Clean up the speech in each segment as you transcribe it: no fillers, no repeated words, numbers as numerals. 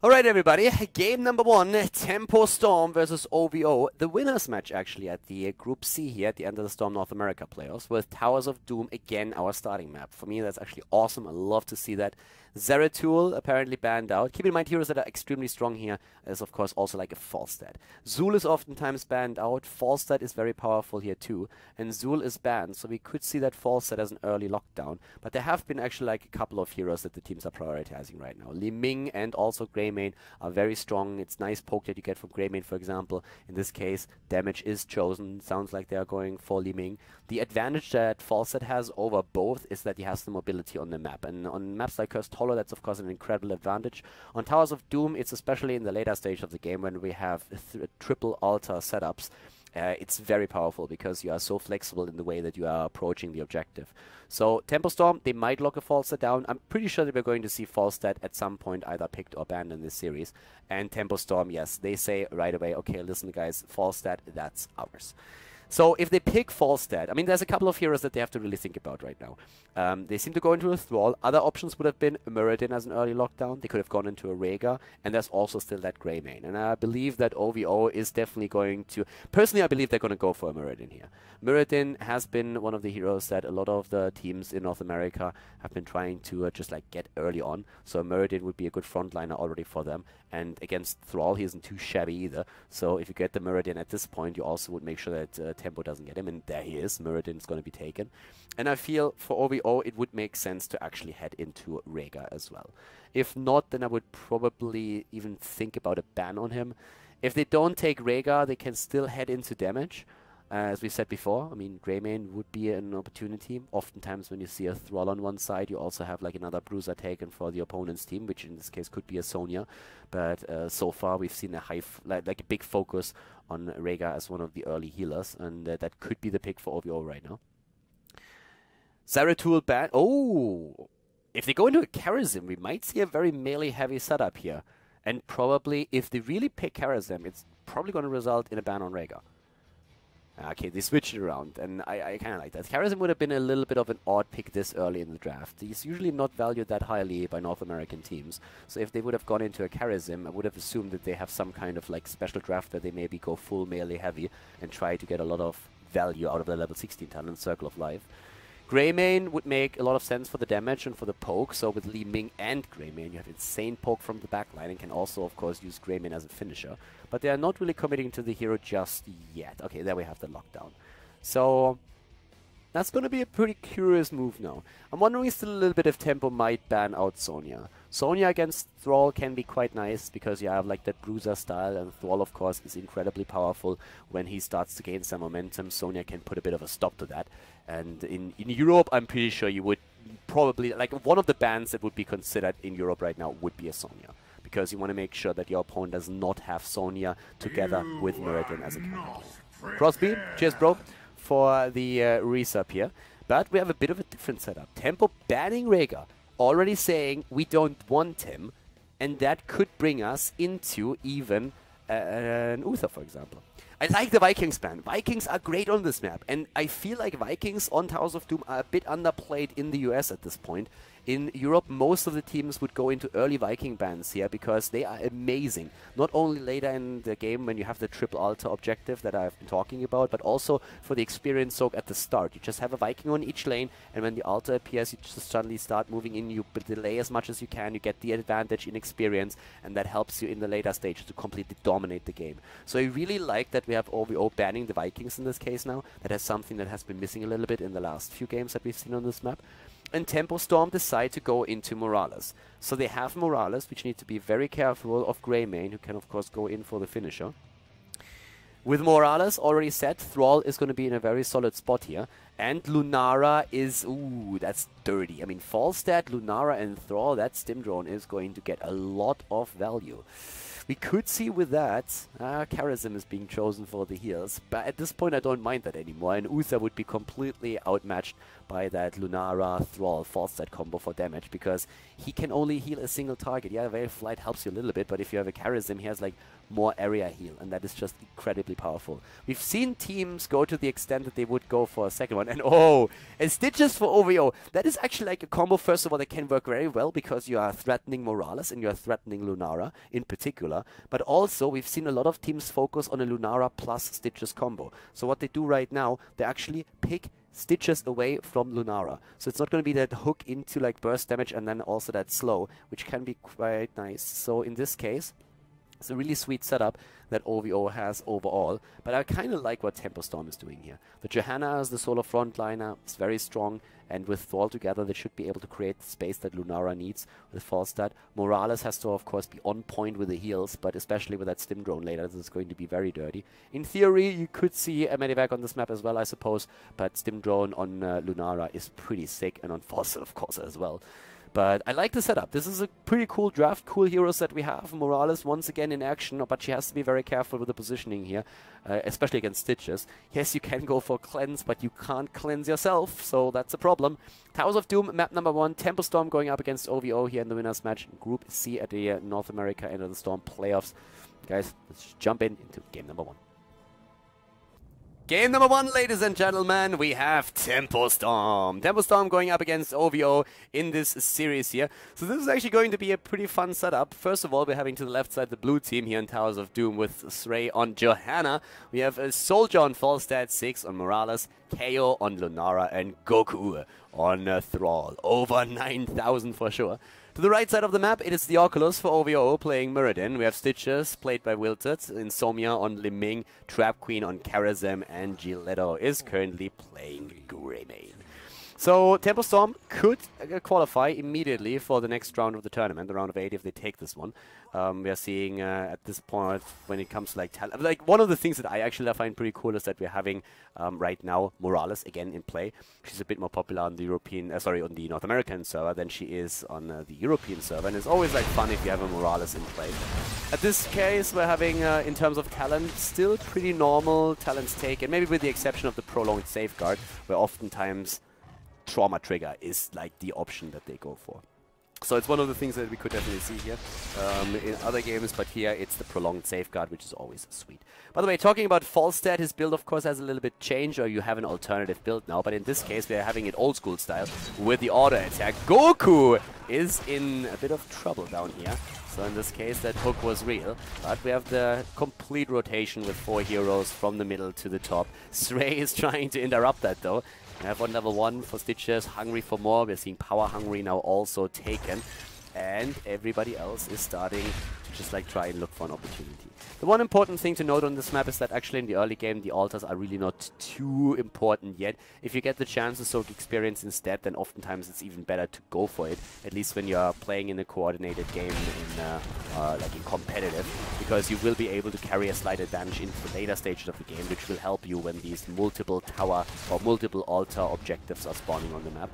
Alright everybody, game number 1, TempoStorm versus oVo. The winner's match actually at the Group C here at the end of the Storm North America playoffs with Towers of Doom again our starting map. For me that's actually awesome, I love to see that. Zeratul apparently banned out. Keep in mind heroes that are extremely strong here is of course also like a Falstad. Zul is oftentimes banned out, Falstad is very powerful here too, and Zul is banned, so we could see that Falstad as an early lockdown. But there have been actually like a couple of heroes that the teams are prioritizing right now. Li Ming and also Greymane are very strong. It's nice poke that you get from Greymane, for example. In this case, damage is chosen. Sounds like they are going for Li Ming. The advantage that Falstad has over both is that he has the mobility on the map. And on maps like Cursed Hollow, that's of course an incredible advantage. On Towers of Doom, it's especially in the later stage of the game when we have triple altar setups. It's very powerful because you are so flexible in the way that you are approaching the objective. So TempoStorm, they might lock a Falstad down. I'm pretty sure that we're going to see Falstad at some point either picked or banned in this series. And TempoStorm, yes, they say right away, okay, listen guys, Falstad, that's ours. So if they pick Falstad, I mean, there's a couple of heroes that they have to really think about right now. They seem to go into a Thrall. Other options would have been a Muradin as an early lockdown. They could have gone into a Rhaegar, and there's also still that Greymane. And I believe that OVO is definitely going to... Personally, I believe they're going to go for a Muradin here. Muradin has been one of the heroes that a lot of the teams in North America have been trying to just like get early on. So Muradin would be a good frontliner already for them. And against Thrall, he isn't too shabby either. So if you get the Muradin at this point, you also would make sure that Tempo doesn't get him. And there he is. Muradin is going to be taken. And I feel for OVO, it would make sense to actually head into Rhaegar as well. If not, then I would probably even think about a ban on him. If they don't take Rhaegar, they can still head into damage. As we said before, I mean, Greymane would be an opportunity. Oftentimes when you see a Thrall on one side, you also have like another bruiser taken for the opponent's team, which in this case could be a Sonya. But so far we've seen a like a big focus on Rhaegar as one of the early healers, and that could be the pick for OVO right now. Zeratul ban. Oh! If they go into a Karazim, we might see a very melee-heavy setup here. And probably, if they really pick Karazim, it's probably going to result in a ban on Rhaegar. Okay, they switched it around, and I kind of like that. Karazim would have been a little bit of an odd pick this early in the draft. He's usually not valued that highly by North American teams. So if they would have gone into a Karazim, I would have assumed that they have some kind of like special draft where they maybe go full melee heavy and try to get a lot of value out of the level 16 talent, Circle of Life. Greymane would make a lot of sense for the damage and for the poke, so with Li Ming and Greymane, you have insane poke from the backline and can also, of course, use Greymane as a finisher. But they are not really committing to the hero just yet. Okay, there we have the lockdown. So that's going to be a pretty curious move now. I'm wondering still a little bit if Tempo might ban out Sonya. Sonya against Thrall can be quite nice because you have like that bruiser style, and Thrall of course is incredibly powerful. When he starts to gain some momentum, Sonya can put a bit of a stop to that. And in Europe, I'm pretty sure you would probably, like one of the bans that would be considered in Europe right now would be a Sonya. Because you want to make sure that your opponent does not have Sonya together with Muradin as a counter. Crosby, cheers bro, for the resub here. But we have a bit of a different setup. Tempo banning Rhaegar, already saying we don't want him, and that could bring us into even an Uther, for example. I like the Vikings ban. Vikings are great on this map, and I feel like Vikings on Towers of Doom are a bit underplayed in the US at this point. In Europe, most of the teams would go into early Viking bans here because they are amazing. Not only later in the game when you have the triple altar objective that I've been talking about, but also for the experience soak at the start. You just have a Viking on each lane, and when the altar appears, you just suddenly start moving in. You delay as much as you can, you get the advantage in experience, and that helps you in the later stages to completely dominate the game. So I really like that we have OVO banning the Vikings in this case now. That is something that has been missing a little bit in the last few games that we've seen on this map. And TempoStorm decide to go into Morales. So they have Morales, which need to be very careful of Greymane, who can of course go in for the finisher. With Morales already set, Thrall is going to be in a very solid spot here. And Lunara is... ooh, that's dirty. I mean, Falstad, Lunara and Thrall, that stim drone is going to get a lot of value. We could see with that, Karazim is being chosen for the heals, but at this point I don't mind that anymore, and Uther would be completely outmatched by that Lunara, Thrall, Falstad combo for damage, because he can only heal a single target. Yeah, Veil Flight helps you a little bit, but if you have a Karazim, he has like more area heal, and that is just incredibly powerful. We've seen teams go to the extent that they would go for a second one. down. And oh, and Stitches for OVO. That is actually like a combo, first of all, that can work very well because you are threatening Morales and you are threatening Lunara in particular. But also, we've seen a lot of teams focus on a Lunara plus Stitches combo. So what they do right now, they actually pick Stitches away from Lunara. So it's not going to be that hook into like burst damage and then also that slow, which can be quite nice. So in this case, it's a really sweet setup that OVO has overall, but I kind of like what TempoStorm is doing here. The Johanna as the solo frontliner is very strong, and with Thrall together, they should be able to create the space that Lunara needs with Falstad. Morales has to, of course, be on point with the heals, but especially with that Stim Drone later, this is going to be very dirty. In theory, you could see a Medivac on this map as well, I suppose, but Stim Drone on Lunara is pretty sick, and on Falstad, of course, as well. But I like the setup. This is a pretty cool draft, cool heroes that we have. Morales once again in action, but she has to be very careful with the positioning here, especially against Stitches. Yes, you can go for cleanse, but you can't cleanse yourself, so that's a problem. Towers of Doom, map number 1. TempoStorm going up against OVO here in the winners match. Group C at the North America End of the Storm playoffs. Guys, let's just jump into game number 1. Game number 1, ladies and gentlemen, we have TempoStorm. TempoStorm going up against OVO in this series here. So this is actually going to be a pretty fun setup. First of all, we're having to the left side the blue team here in Towers of Doom with Srey on Johanna. We have a Soldier on Falstad, 6 on Morales, KO on Lunara, and Goku on Thrall. Over 9,000 for sure. To the right side of the map, it is the Oculus for OVO playing Muradin. We have Stitches played by Wilted, Insomnia on Liming, Trap Queen on Karazem, and Giletto is currently playing Greymane. So TempoStorm could qualify immediately for the next round of the tournament, the round of 8 if they take this one. We are seeing at this point when it comes to like talent, like one of the things that I actually find pretty cool is that we're having right now Morales again in play. She's a bit more popular on the European, on the North American server than she is on the European server, and it's always like fun if you have a Morales in play. At this case, we're having in terms of talent still pretty normal talents taken, maybe with the exception of the prolonged safeguard, where oftentimes Trauma Trigger is like the option that they go for. So it's one of the things that we could definitely see here in other games, but here it's the prolonged safeguard, which is always sweet. By the way, talking about Falstad, his build of course has a little bit changed, or you have an alternative build now, but in this case we're having it old school style with the auto attack. Goku is in a bit of trouble down here. So in this case that hook was real, but we have the complete rotation with 4 heroes from the middle to the top. Srey is trying to interrupt that though. We have on level 1 for Stitches, hungry for more. We're seeing Power Hungry now also taken. And everybody else is starting to just like try and look for an opportunity. The one important thing to note on this map is that actually in the early game the altars are really not too important yet. If you get the chance to soak experience instead, then oftentimes it's even better to go for it. At least when you're playing in a coordinated game like in competitive, because you will be able to carry a slight advantage into the later stages of the game, which will help you when these multiple tower or multiple altar objectives are spawning on the map.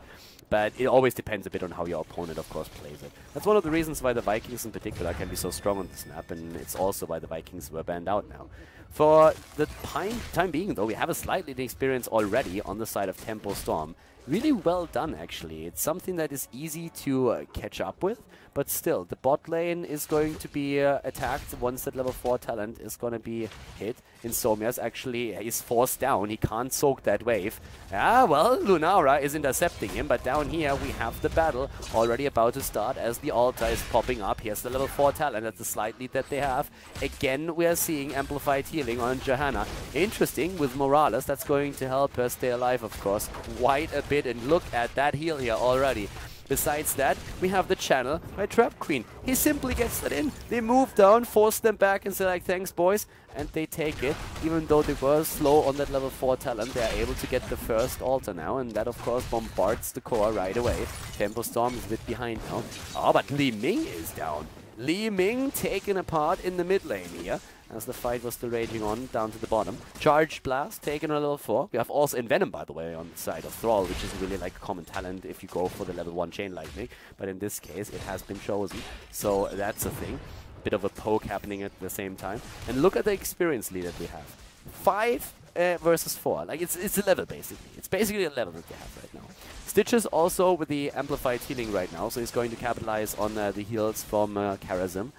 But it always depends a bit on how your opponent, of course, plays it. That's one of the reasons why the Vikings in particular can be so strong on this map, and it's also why the Vikings were banned out now. For the time being, though, we have a slight leading experience already on the side of TempoStorm. Really well done, actually. It's something that is easy to catch up with, but still, the bot lane is going to be attacked once that level 4 talent is going to be hit. Insomnia's actually is forced down. He can't soak that wave. Ah, well, Lunara is intercepting him, but down here we have the battle already about to start as the altar is popping up. Here's the level 4 talent. That's the slight lead that they have. Again, we are seeing amplified healing on Johanna. Interesting, with Morales, that's going to help her stay alive, of course, quite a bit. And look at that heal here already. Besides that, we have the channel by Trap Queen. He simply gets that in. They move down, force them back and say like, thanks boys, and they take it. Even though they were slow on that level 4 talent, they are able to get the first altar now, and that of course bombards the core right away. TempoStorm is a bit behind now. Oh, but Li Ming is down. Li Ming taken apart in the mid lane here, as the fight was still raging on down to the bottom. Charge Blast taken on level 4. We have also Envenom, by the way, on the side of Thrall, which is really like a common talent if you go for the level 1 Chain Lightning. But in this case, it has been chosen. So that's a thing. Bit of a poke happening at the same time. And look at the experience lead that we have. 5 versus 4. Like, it's a level, basically. It's basically a level that they have right now. Stitches also with the amplified healing right now, so he's going to capitalize on the heals from Karazem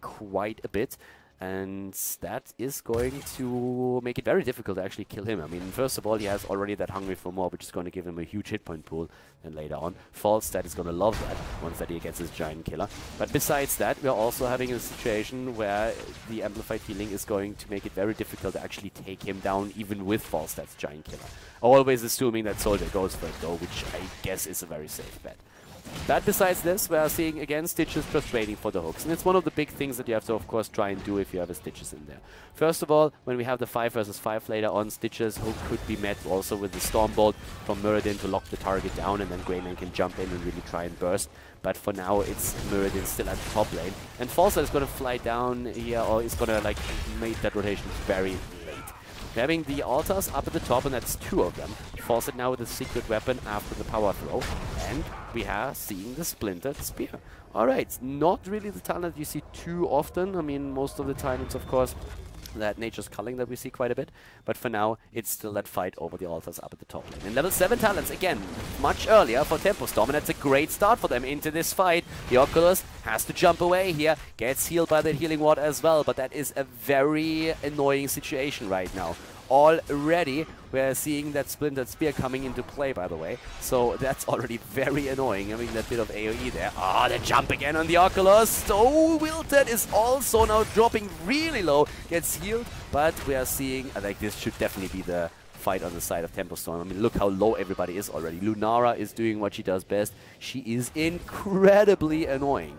quite a bit. And that is going to make it very difficult to actually kill him. I mean, first of all, he has already that Hungry for More, which is going to give him a huge hit point pool. And later on, Falstad is going to love that once that he gets his Giant Killer. But besides that, we're also having a situation where the Amplified Healing is going to make it very difficult to actually take him down, even with Falstad's Giant Killer. Always assuming that Soldier goes for it, though, which I guess is a very safe bet. But besides this, we are seeing again Stitches just waiting for the hooks. And it's one of the big things that you have to, of course, try and do if you have a Stitches in there. First of all, when we have the 5 versus 5 later on, Stitches hook could be met also with the Stormbolt from Muradin to lock the target down, and then Greyman can jump in and really try and burst. But for now, it's Muradin still at the top lane. And Falstad is going to fly down here, or is going to like make that rotation very late. We're having the altars up at the top, and that's 2 of them. Falstad now with a secret weapon after the power throw. And we are seeing the Splintered Spear. Alright, not really the talent you see too often. I mean, most of the time it's, of course, that Nature's Culling that we see quite a bit. But for now, it's still that fight over the altars up at the top lane. And level 7 talents, again, much earlier for TempoStorm, and that's a great start for them into this fight. The Oculus has to jump away here, gets healed by that healing ward as well, but that is a very annoying situation right now. Already, we're seeing that Splintered Spear coming into play, by the way. So that's already very annoying, having that bit of AoE there. Ah, the jump again on the Oculus. So Wilted is also now dropping really low. Gets healed, but we are seeing, like, this should definitely be the fight on the side of TempoStorm. I mean, look how low everybody is already. Lunara is doing what she does best. She is incredibly annoying.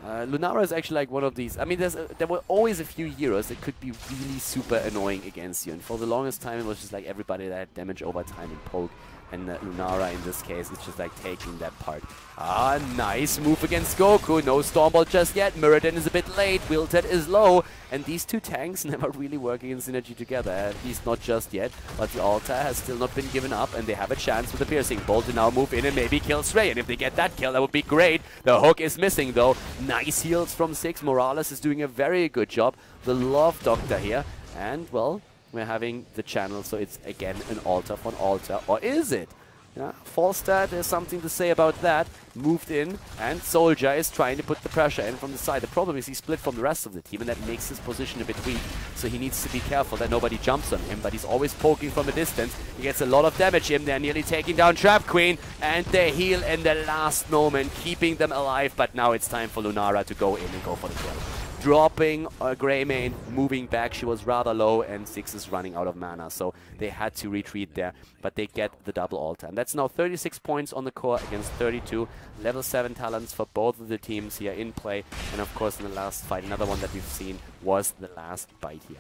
Lunara is actually like one of these. I mean, there were always a few heroes that could be really super annoying against you, and for the longest time it was just like everybody that had damage over time in poke, and Lunara in this case is just like taking that part. Ah, nice move against Goku. No Stormbolt just yet. Muradin is a bit late. Wilted is low, and these two tanks never really working in synergy together, at least not just yet. But the altar has still not been given up, and they have a chance with the Piercing Bolt to now move in and maybe kill Stray. And if they get that kill, that would be great. The hook is missing though. Nice heals from 6. Morales is doing a very good job. The Love Doctor here, and well, we're having the channel, so it's again an altar for an altar. Or is it? Yeah, Falstad, there's something to say about that. Moved in, and Soldier is trying to put the pressure in from the side. The problem is he's split from the rest of the team, and that makes his position a bit weak. So he needs to be careful that nobody jumps on him, but he's always poking from a distance. He gets a lot of damage in there, nearly taking down Trap Queen, and they heal in the last moment, keeping them alive. But now it's time for Lunara to go in and go for the kill. Dropping Greymane, moving back. She was rather low, and 6 is running out of mana, so they had to retreat there, but they get the double altar. And that's now 36 points on the core against 32. Level 7 talents for both of the teams here in play, and of course in the last fight, another one that we've seen was the last bite here.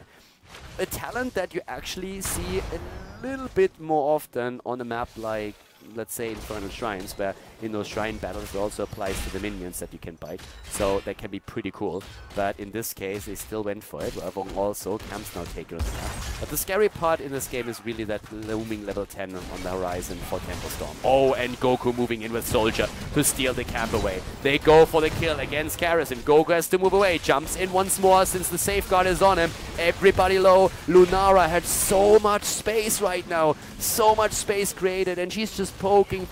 A talent that you actually see a little bit more often on a map like, let's say, Infernal Shrines, where in those shrine battles it also applies to the minions that you can bite, so that can be pretty cool. But in this case they still went for it. Avong also, Camp's now taken on that. But the scary part in this game is really that looming level 10 on the horizon for TempoStorm. Oh, and Goku moving in with Soldier to steal the camp away. They go for the kill against Karis, and Goku has to move away. Jumps in once more since the safeguard is on him. Everybody low. Lunara had so much space right now. So much space created, and she's just poking.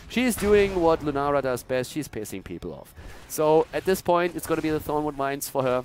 She's doing what Lunara does best. She's pissing people off. So at this point, it's going to be the Thornwood Mines for her.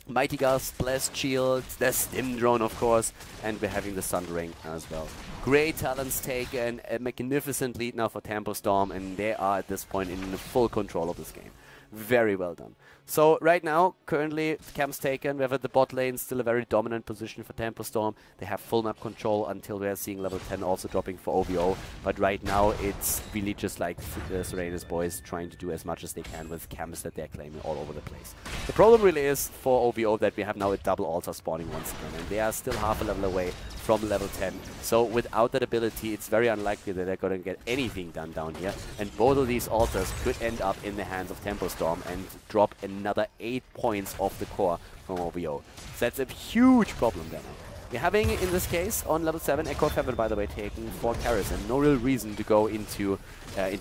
Mighty Gust, Blessed Shields, the Stim Drone, of course, and we're having the Sundering as well. Great talents taken, a magnificent lead now for TempoStorm, and they are at this point in full control of this game. Very well done. So right now, currently, Camp's taken. We have at the bot lane still a very dominant position for TempoStorm. They have full map control until we are seeing level 10 also dropping for OVO. But right now, it's really just like Serena's boys trying to do as much as they can with camps that they're claiming all over the place. The problem really is for OVO that we have now a double altar spawning once again, and they are still half a level away from level 10. So without that ability, it's very unlikely that they're going to get anything done down here. And both of these altars could end up in the hands of TempoStorm and drop another 8 points off the core from OVO. So that's a huge problem there now. We're having, in this case, on level 7, Echo of Heaven, by the way, taken for Karis, and no real reason to go into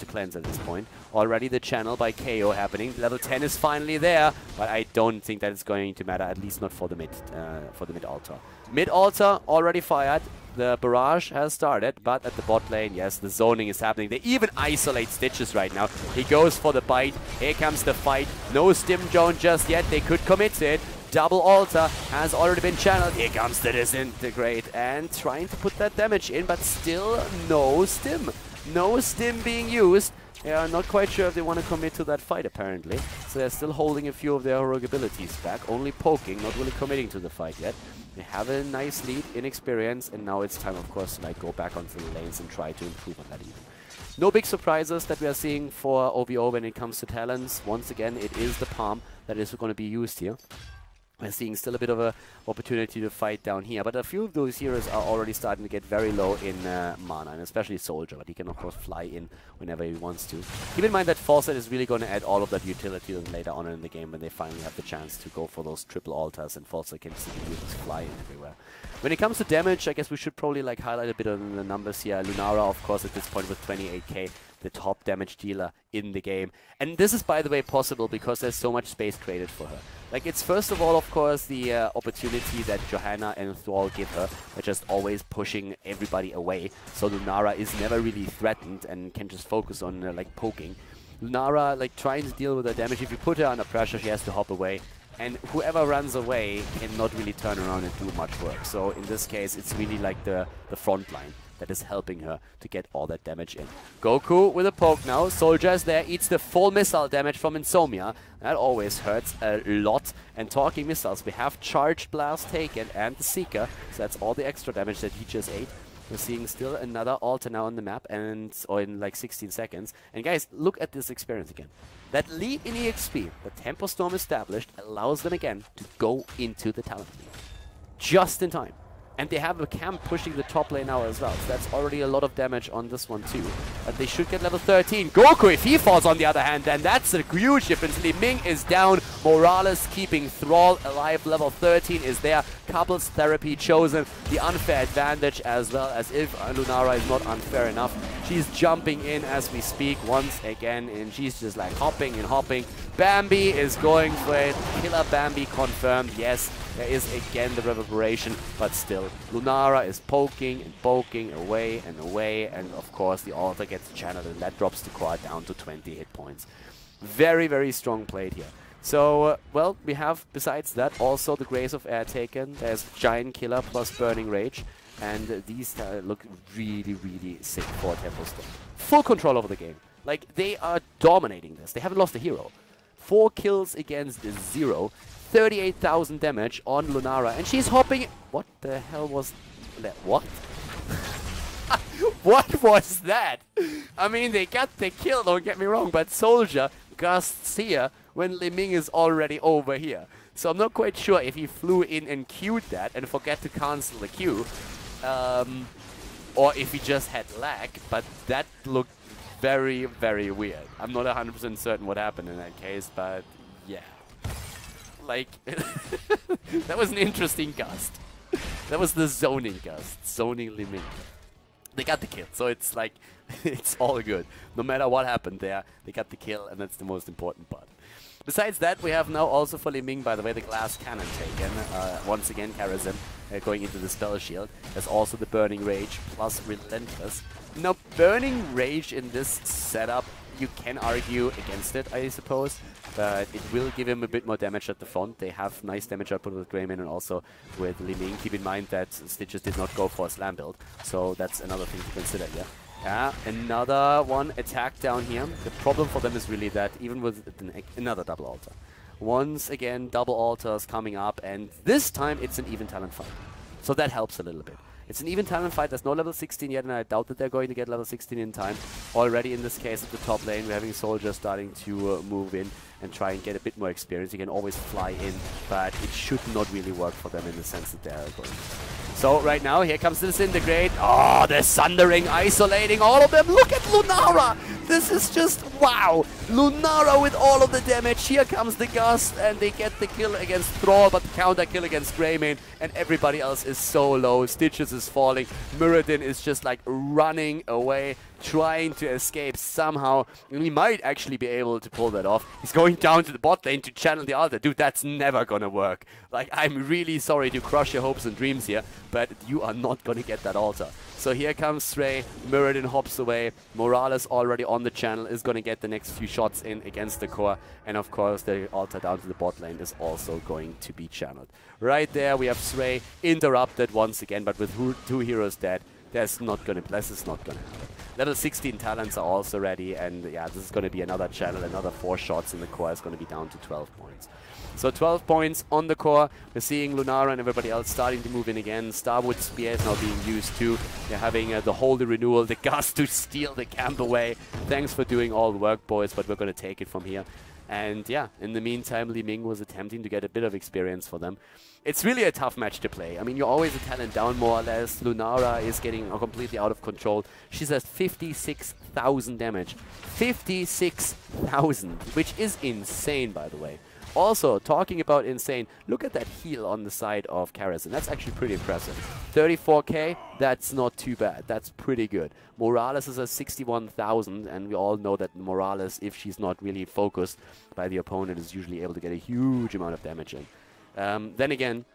cleanse at this point. Already the channel by KO happening. Level 10 is finally there, but I don't think that it's going to matter, at least not for the mid altar. Mid altar already fired. The barrage has started, but at the bot lane, yes, the zoning is happening. They even isolate Stitches right now. He goes for the bite. Here comes the fight. No Stim Drone just yet. They could commit it. double altar has already been channeled. Here comes the disintegrate and trying to put that damage in, but still no stim. No stim being used. Yeah, not quite sure if they want to commit to that fight, apparently. So they're still holding a few of their heroic abilities back, only poking, not really committing to the fight yet. They have a nice lead in experience, and now it's time, of course, to like go back onto the lanes and try to improve on that even. No big surprises that we are seeing for OVO when it comes to talents. Once again, it is the palm that is going to be used here. We're seeing still a bit of an opportunity to fight down here, but a few of those heroes are already starting to get very low in mana, and especially Soldier, but he can of course fly in whenever he wants to. Keep in mind that Fawcett is really going to add all of that utility later on in the game when they finally have the chance to go for those triple altars, and Fawcett can see the heroes fly everywhere. When it comes to damage, I guess we should probably like highlight a bit on the numbers here. Lunara, of course, at this point with 28k, the top damage dealer in the game. And this is, by the way, possible because there's so much space created for her. Like, it's first of all, of course, the opportunity that Johanna and Thrall give her. They're just always pushing everybody away. So Lunara is never really threatened and can just focus on, like, poking. Lunara, like, trying to deal with the damage. If you put her under pressure, she has to hop away. And whoever runs away cannot really turn around and do much work. So in this case, it's really like the front line that is helping her to get all that damage in. Goku with a poke now. Soldier is there, eats the full missile damage from Insomnia. That always hurts a lot. And talking missiles, we have Charged Blast taken and the Seeker. So that's all the extra damage that he just ate. We're seeing still another altar now on the map, or in like 16 seconds. And guys, look at this experience again. That lead in EXP that TempoStorm established allows them again to go into the talent league. Just in time. And they have a camp pushing the top lane now as well. So that's already a lot of damage on this one too. But they should get level 13. Goku, if he falls on the other hand, then that's a huge difference. Li Ming is down. Morales keeping Thrall alive. Level 13 is there. Couples therapy chosen. The unfair advantage as well, as if Lunara is not unfair enough. She's jumping in as we speak once again, and she's just like hopping and hopping. Bambi is going for it. Killer Bambi confirmed. Yes, there is again the reverberation, but still, Lunara is poking and poking away, and of course the altar gets channeled, and that drops the core down to 20 hit points. Very, very strong play here. So, well, we have, besides that, also the Grace of Air taken. There's Giant Killer plus Burning Rage, and these look really, really sick for TempoStorm. Full control over the game. Like, they are dominating this. They haven't lost a hero. 4 kills against 0. 38,000 damage on Lunara, and she's hopping. What the hell was that? What? What was that? I mean, they got the kill, don't get me wrong, but Soldier gusts here when Li Ming is already over here. So I'm not quite sure if he flew in and queued that and forgot to cancel the queue, or if he just had lag, but that looked very, very weird. I'm not 100% certain what happened in that case, but yeah. Like, that was an interesting gust. That was the zoning gust. Zoning Li Ming. They got the kill, so it's like, it's all good. No matter what happened there, they got the kill, and that's the most important part. Besides that, we have now also for Li Ming, by the way, the Glass Cannon taken. Once again, Karazhan going into the Spell Shield. There's also the Burning Rage plus Relentless. Now, Burning Rage in this setup, you can argue against it, I suppose, but it will give him a bit more damage at the front. They have nice damage output with Greymane and also with Li Ming. Keep in mind that Stitches did not go for a slam build, so that's another thing to consider here. Yeah, another one attack down here. The problem for them is really that even with another double altar, once again double altars coming up, and this time it's an even talent fight. So that helps a little bit. It's an even talent fight. There's no level 16 yet, and I doubt that they're going to get level 16 in time. Already in this case at the top lane, we're having Soldier starting to move in and try and get a bit more experience. You can always fly in, but it should not really work for them in the sense that they're going. So right now, here comes the Disintegrate. Oh, the Sundering isolating all of them. Look at Lunara. This is just wow. Lunara with all of the damage. Here comes the Gust, and they get the kill against Thrall, but the counter kill against Greymane, and everybody else is so low. Stitches is falling. Muradin is just like running away, trying to escape somehow. And he might actually be able to pull that off. He's going down to the bot lane to channel the altar. Dude, that's never gonna work. Like, I'm really sorry to crush your hopes and dreams here, but you are not gonna get that altar. So here comes Stray. Muradin hops away. Morales already on on the channel is going to get the next few shots in against the core. And of course, the altar down to the bot lane is also going to be channeled. Right there, we have Srey interrupted once again, but with 2 heroes dead, this is not going to happen. Level 16 talents are also ready, and yeah, this is going to be another channel, another 4 shots, and the core is going to be down to 12 points. So 12 points on the core. We're seeing Lunara and everybody else starting to move in again. Starwood Spear is now being used too. They're having the Holy Renewal, the Gust to steal the camp away. Thanks for doing all the work, boys, but we're going to take it from here. And yeah, in the meantime, Li Ming was attempting to get a bit of experience for them. It's really a tough match to play. I mean, you're always a talent down, more or less. Lunara is getting completely out of control. She says 56,000 damage. 56,000, which is insane, by the way. Also, talking about insane, look at that heal on the side of Karazhan. That's actually pretty impressive. 34k, that's not too bad. That's pretty good. Morales is at 61,000, and we all know that Morales, if she's not really focused by the opponent, is usually able to get a huge amount of damage in. Then again,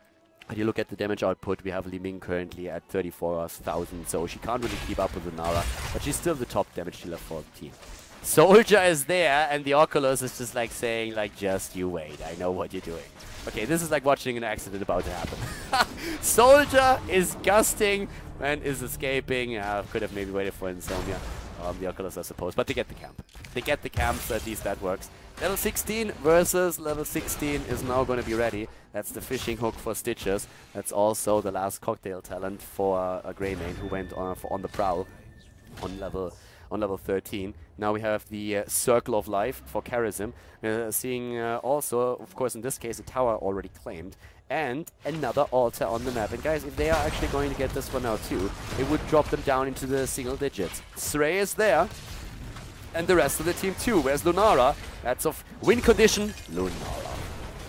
when you look at the damage output, we have Li Ming currently at 34,000, so she can't really keep up with Lunara, but she's still the top damage dealer for the team. Soldier is there, and the Oculus is just like saying, like, just you wait, I know what you're doing. Okay, this is like watching an accident about to happen. Soldier is gusting and is escaping. Could have maybe waited for Insomnia. The Oculus, I suppose, but they get the camp. They get the camp, so at least that works. Level 16 versus level 16 is now going to be ready. That's the fishing hook for Stitches. That's also the last cocktail talent for a Greymane who went on the prowl on level 13. Now we have the Circle of Life for Karazhan. Seeing also, of course, in this case, a tower already claimed. And another altar on the map. And guys, if they are actually going to get this one now too, it would drop them down into the single digits. Srey is there. And the rest of the team too. Where's Lunara? That's of win condition.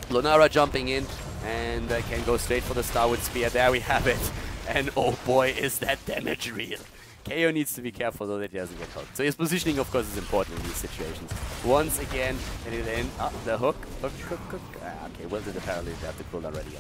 Lunara jumping in. And can go straight for the Starwood Spear. There we have it. And oh boy, is that damage real. KO needs to be careful though that he doesn't get hooked. So his positioning, of course, is important in these situations. Once again, and then the hook. Okay, Wilton apparently have the cooldown already.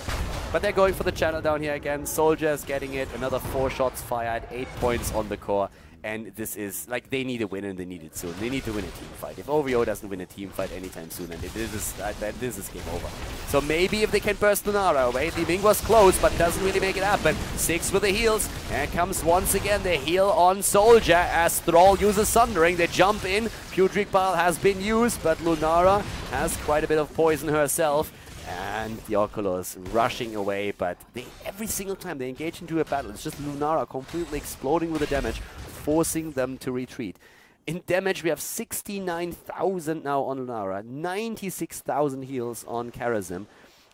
But they're going for the channel down here again. Soldier is getting it. Another 4 shots fired, 8 points on the core. And this is, like, they need a win and they need it soon. They need to win a team fight. If OVO doesn't win a team fight anytime soon, then this is game over. So maybe if they can burst Lunara away. Li Ming was close, but doesn't really make it happen. 6 with the heals. And comes once again the heal on Soldier as Thrall uses Sundering. They jump in. Putrid Bile has been used, but Lunara has quite a bit of poison herself. And the Oculus rushing away, but every single time they engage into a battle, it's just Lunara completely exploding with the damage, forcing them to retreat. In damage, we have 69,000 now on Lunara, 96,000 heals on Karazhan.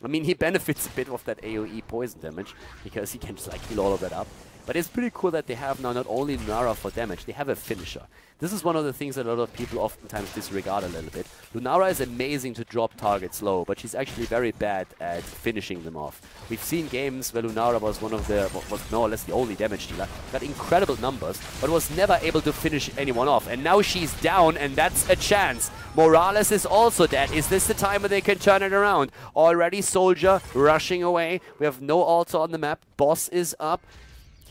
I mean, he benefits a bit of that AoE poison damage, because he can just like heal all of that up. But it's pretty cool that they have now not only Lunara for damage, they have a finisher. This is one of the things that a lot of people oftentimes disregard a little bit. Lunara is amazing to drop targets low, but she's actually very bad at finishing them off. We've seen games where Lunara was one of the, was more or less the only damage dealer, got incredible numbers, but was never able to finish anyone off. And now she's down, and that's a chance. Morales is also dead. Is this the time when they can turn it around? Already Soldier rushing away. We have no altar on the map. Boss is up.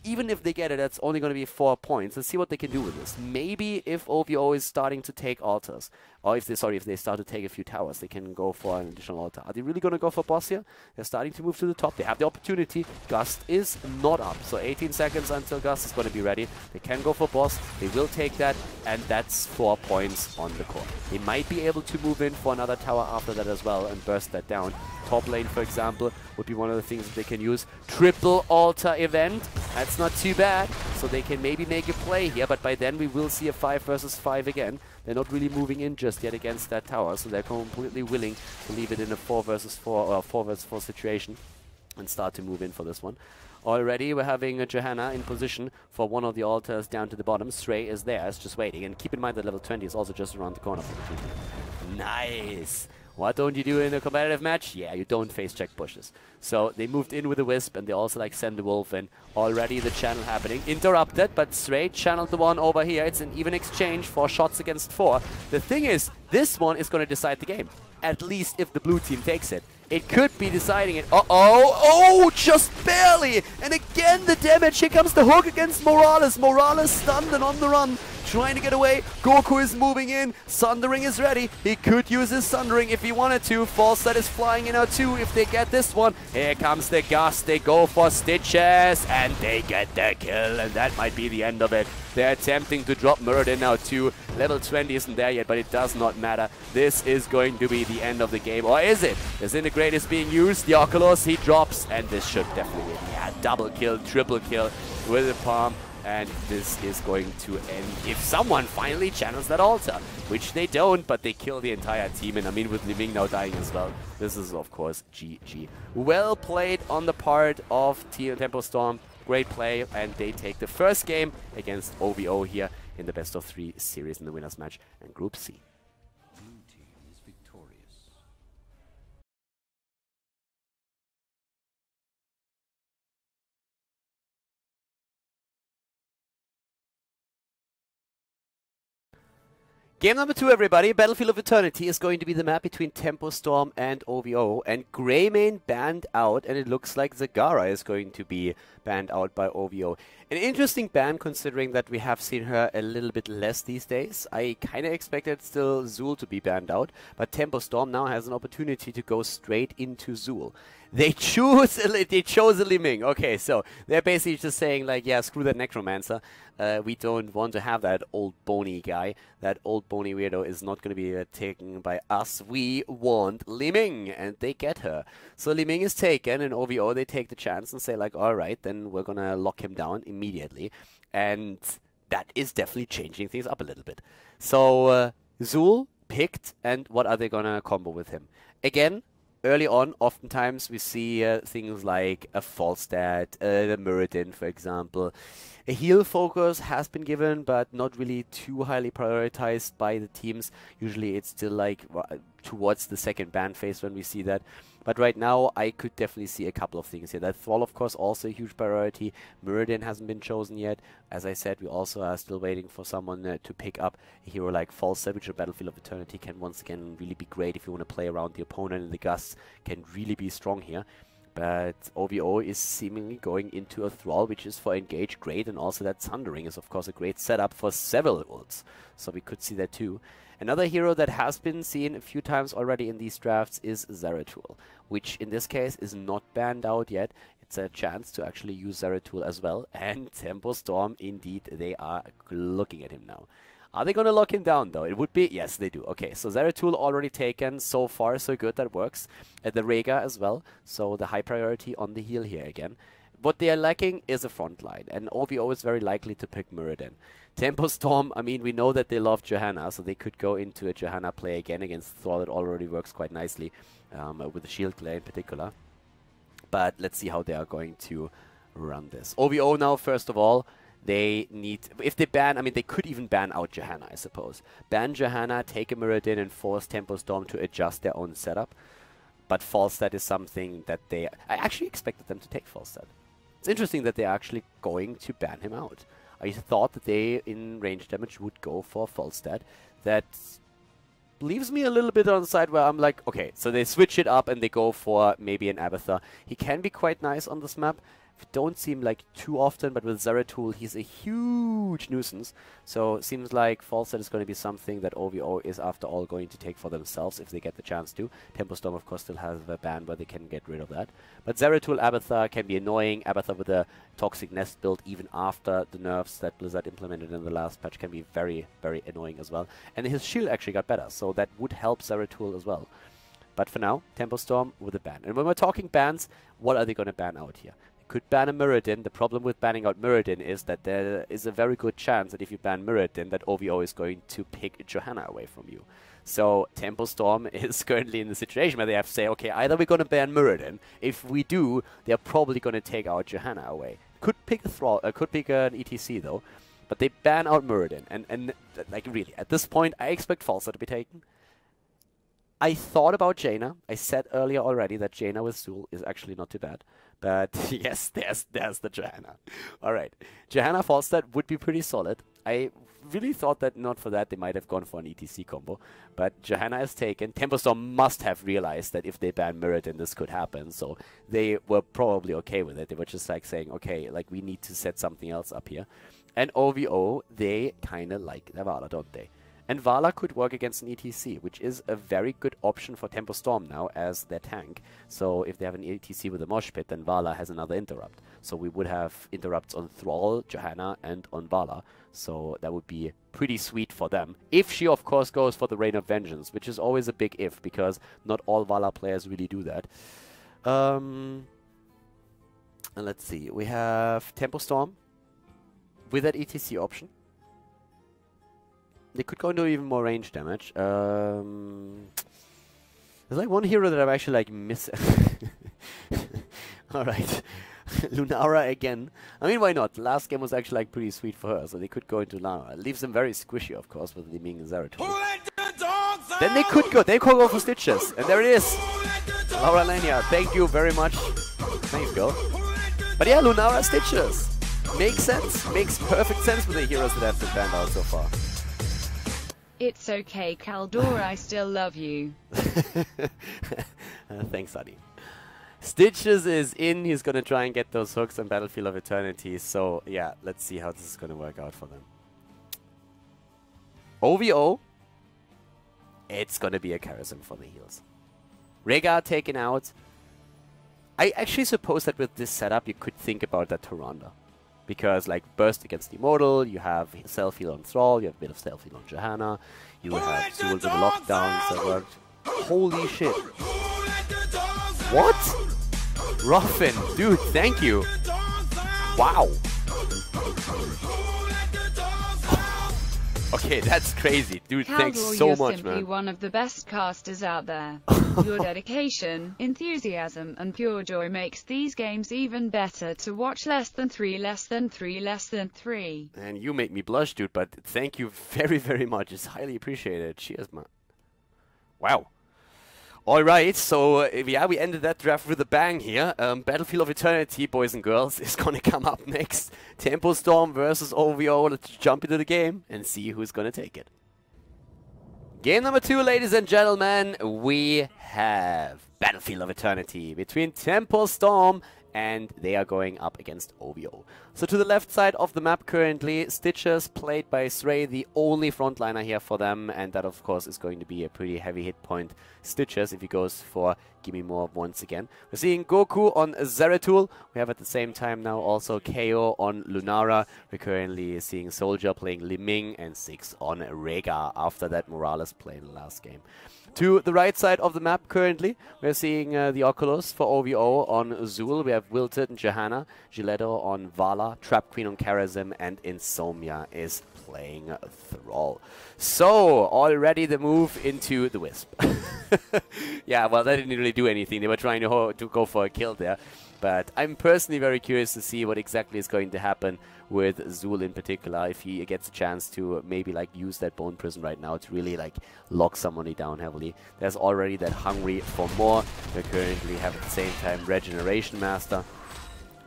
Even if they get it, that's only going to be 4 points. Let's see what they can do with this. Maybe if OVO is starting to take altars, or if they start to take a few towers, they can go for an additional altar. Are they really going to go for boss here? They're starting to move to the top. They have the opportunity. Gust is not up. So 18 seconds until Gust is going to be ready. They can go for boss. They will take that, and that's 4 points on the core. They might be able to move in for another tower after that as well and burst that down. Top lane, for example, would be one of the things that they can use. Triple altar event. That's not too bad. So they can maybe make a play here, but by then we will see a 5 versus 5 again. They're not really moving in just yet against that tower, so they're completely willing to leave it in a 4 versus 4 or 4 versus 4 situation and start to move in for this one. Already we're having Johanna in position for one of the altars down to the bottom. Srey is there, it's just waiting. And keep in mind that level 20 is also just around the corner for the team. Nice! What don't you do in a competitive match? Yeah, you don't face check pushes. So they moved in with the Wisp, and they also like send the Wolf in. Already the channel happening. Interrupted, but Srey channeled the one over here. It's an even exchange, 4 shots against 4. The thing is, this one is going to decide the game. At least if the blue team takes it. It could be deciding it. Uh-oh! Oh, just barely! And again the damage. Here comes the hook against Morales. Morales stunned and on the run. trying to get away. Goku is moving in. Sundering is ready. He could use his Sundering if he wanted to. Falstad is flying in out too if they get this one. Here comes the Gust. They go for Stitches and they get the kill, and that might be the end of it. They're attempting to drop Muradin now too. Level 20 isn't there yet, but it does not matter. This is going to be the end of the game. Or is it? Disintegrate is being used. The Oculus, he drops, and this should definitely be a double kill, triple kill with the palm. And this is going to end if someone finally channels that altar, which they don't, but they kill the entire team. And I mean, with Li Ming now dying as well, this is of course GG. Well played on the part of TempoStorm. Great play, and they take the first game against OVO here in the best of 3 series in the winners match and Group C. Game number 2, everybody. Battlefield of Eternity is going to be the map between TempoStorm and OVO. And Greymane banned out, and it looks like Zagara is going to be banned out by OVO. An interesting ban, considering that we have seen her a little bit less these days. I kind of expected still Zul to be banned out, but TempoStorm now has an opportunity to go straight into Zul. They chose a Li Ming. Okay, so they're basically just saying like, yeah, screw that Necromancer. We don't want to have that old bony guy. That old bony weirdo is not going to be taken by us. We want Li Ming, and they get her. So Li Ming is taken, and OVO, they take the chance and say like, all right, then we're going to lock him down immediately. And that is definitely changing things up a little bit. So Zul picked, and what are they going to combo with him? Again, early on, oftentimes we see things like a Falstad, the Muradin, for example. A heal focus has been given, but not really too highly prioritized by the teams. Usually it's still like towards the second ban phase when we see that. But right now, I could definitely see a couple of things here. That Thrall, of course, also a huge priority. Muradin hasn't been chosen yet. As I said, we also are still waiting for someone to pick up a hero like Falstad, which on Battlefield of Eternity can once again really be great if you want to play around the opponent, and the Gusts can really be strong here. But OVO is seemingly going into a Thrall, which is for Engage great, and also that Sundering is of course a great setup for several ults. So we could see that too. Another hero that has been seen a few times already in these drafts is Zeratul, which in this case is not banned out yet. It's a chance to actually use Zeratul as well. And TempoStorm, indeed, they are looking at him now. Are they going to lock him down, though? It would be... Yes, they do. Okay, so Zeratul already taken. So far, so good. That works. The Rega as well. So the high priority on the heal here again. What they are lacking is a front line. And OVO is very likely to pick Muradin. TempoStorm, I mean, we know that they love Johanna. So they could go into a Johanna play again against Thrall. It already works quite nicely. With the shield glare in particular. But let's see how they are going to run this. OVO now, first of all... They need, if they ban, I mean, they could even ban out Johanna, I suppose. Ban Johanna, take a Muradin, and force TempoStorm to adjust their own setup. But Falstad is something that they... I actually expected them to take Falstad. It's interesting that they're actually going to ban him out. I thought that they, in range damage, would go for Falstad. That leaves me a little bit on the side where I'm like, okay, so they switch it up and they go for maybe an Abathur. He can be quite nice on this map. Don't seem like too often, but with Zeratul, he's a huge nuisance. So it seems like Falstad is going to be something that OVO is, after all, going to take for themselves if they get the chance to. TempoStorm, of course, still has a ban where they can get rid of that. But Zeratul Abathur can be annoying. Abathur with a Toxic Nest build, even after the nerfs that Blizzard implemented in the last patch, can be very, very annoying as well. And his shield actually got better, so that would help Zeratul as well. But for now, TempoStorm with a ban. And when we're talking bans, what are they going to ban out here? Could ban a Muradin. The problem with banning out Muradin is that there is a very good chance that if you ban Muradin, that OVO is going to pick Johanna away from you. So TempoStorm is currently in the situation where they have to say, okay, either we're going to ban Muradin. If we do, they're probably going to take out Johanna away. Could pick a Thrall, could pick an ETC though, but they ban out Muradin. And like really, at this point, I expect Falstad to be taken. I thought about Jaina. I said earlier already that Jaina with Zul is actually not too bad. But yes, there's the Johanna. Alright, Johanna Falstad would be pretty solid. I really thought that not for that they might have gone for an ETC combo. But Johanna is taken. TempoStorm must have realized that if they ban Muradin, this could happen. So they were probably okay with it. They were just like saying, okay, like we need to set something else up here. And OVO, they kind of like their Vala, don't they? And Vala could work against an ETC, which is a very good option for TempoStorm now as their tank. So if they have an ETC with a Mosh Pit, then Vala has another interrupt. So we would have interrupts on Thrall, Johanna, and on Vala. So that would be pretty sweet for them. If she, of course, goes for the Reign of Vengeance, which is always a big if, because not all Vala players really do that. And let's see. We have TempoStorm with that ETC option. They could go into even more range damage. There's like one hero that I'm actually like missing. Alright. Lunara again. I mean, why not? The last game was actually like pretty sweet for her, so they could go into Lunara. It leaves them very squishy, of course, with Liming and Zeratul. Then they could go for Stitches. And there it is. Laura Lania, thank you very much. Thanks, girl. But yeah, Lunara Stitches. Makes sense. Makes perfect sense with the heroes that have been banned out so far. It's okay, Khaldor, I still love you. Thanks, Adi. Stitches is in. He's going to try and get those hooks on Battlefield of Eternity. So, yeah, let's see how this is going to work out for them. OVO. It's going to be a Karazhan for the heals. Rega taken out. I actually suppose that with this setup, you could think about that Tyrande. Because, like, Burst against Immortal, you have self-heal on Thrall, you have a bit of self-heal on Johanna, you have Zul with the lockdowns that worked. Holy shit. What? Ruffin, dude, thank you. Wow. Okay, that's crazy. Dude, Khaldor, thanks so much, man. You're simply one of the best casters out there. Your dedication, enthusiasm, and pure joy makes these games even better to watch. Less than 3, less than 3, less than 3. And you make me blush, dude, but thank you very, very much. It's highly appreciated. Cheers, man. Wow. Alright, so yeah, we ended that draft with a bang here. Battlefield of Eternity, boys and girls, is gonna come up next. TempoStorm versus OVO. Let's jump into the game and see who's gonna take it. Game number 2, ladies and gentlemen, we have Battlefield of Eternity between TempoStorm and they are going up against OVO. So to the left side of the map currently, Stitches, played by Srey, the only frontliner here for them, and that of course is going to be a pretty heavy hit point. Stitches, if he goes for Gimme More once again. We're seeing Goku on Zeratul. We have at the same time now also KO on Lunara. We're currently seeing Soldier playing Liming and 6 on Rega after that Morales play in the last game. To the right side of the map currently, we're seeing the Oculus for OVO on Zul. We have Wilted and Johanna, Giletto on Vala, Trap Queen on Karazhan, and Insomnia is playing Thrall. So, already the move into the Wisp. Yeah, well, that didn't really do anything. They were trying to go for a kill there. But I'm personally very curious to see what exactly is going to happen with Zul in particular, if he gets a chance to maybe like use that Bone Prison right now to really like lock somebody down heavily. There's already that Hungry for More. We currently have at the same time Regeneration Master.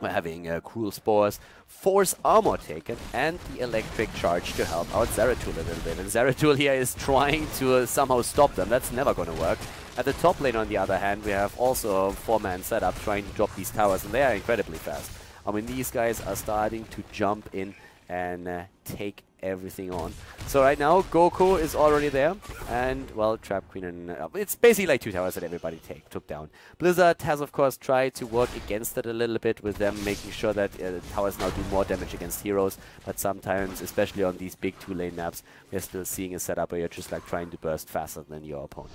We're having Cruel Spores, Force Armor taken, and the Electric Charge to help out Zeratul a little bit. And Zeratul here is trying to somehow stop them. That's never going to work. At the top lane, on the other hand, we have also a 4-man setup trying to drop these towers, and they are incredibly fast. I mean, these guys are starting to jump in and take everything on. So right now, Goku is already there, and, well, Trap Queen and... it's basically like 2 towers that everybody took down. Blizzard has, of course, tried to work against it a little bit with them, making sure that the towers now do more damage against heroes, but sometimes, especially on these big 2-lane maps, we're still seeing a setup where you're just like trying to burst faster than your opponent.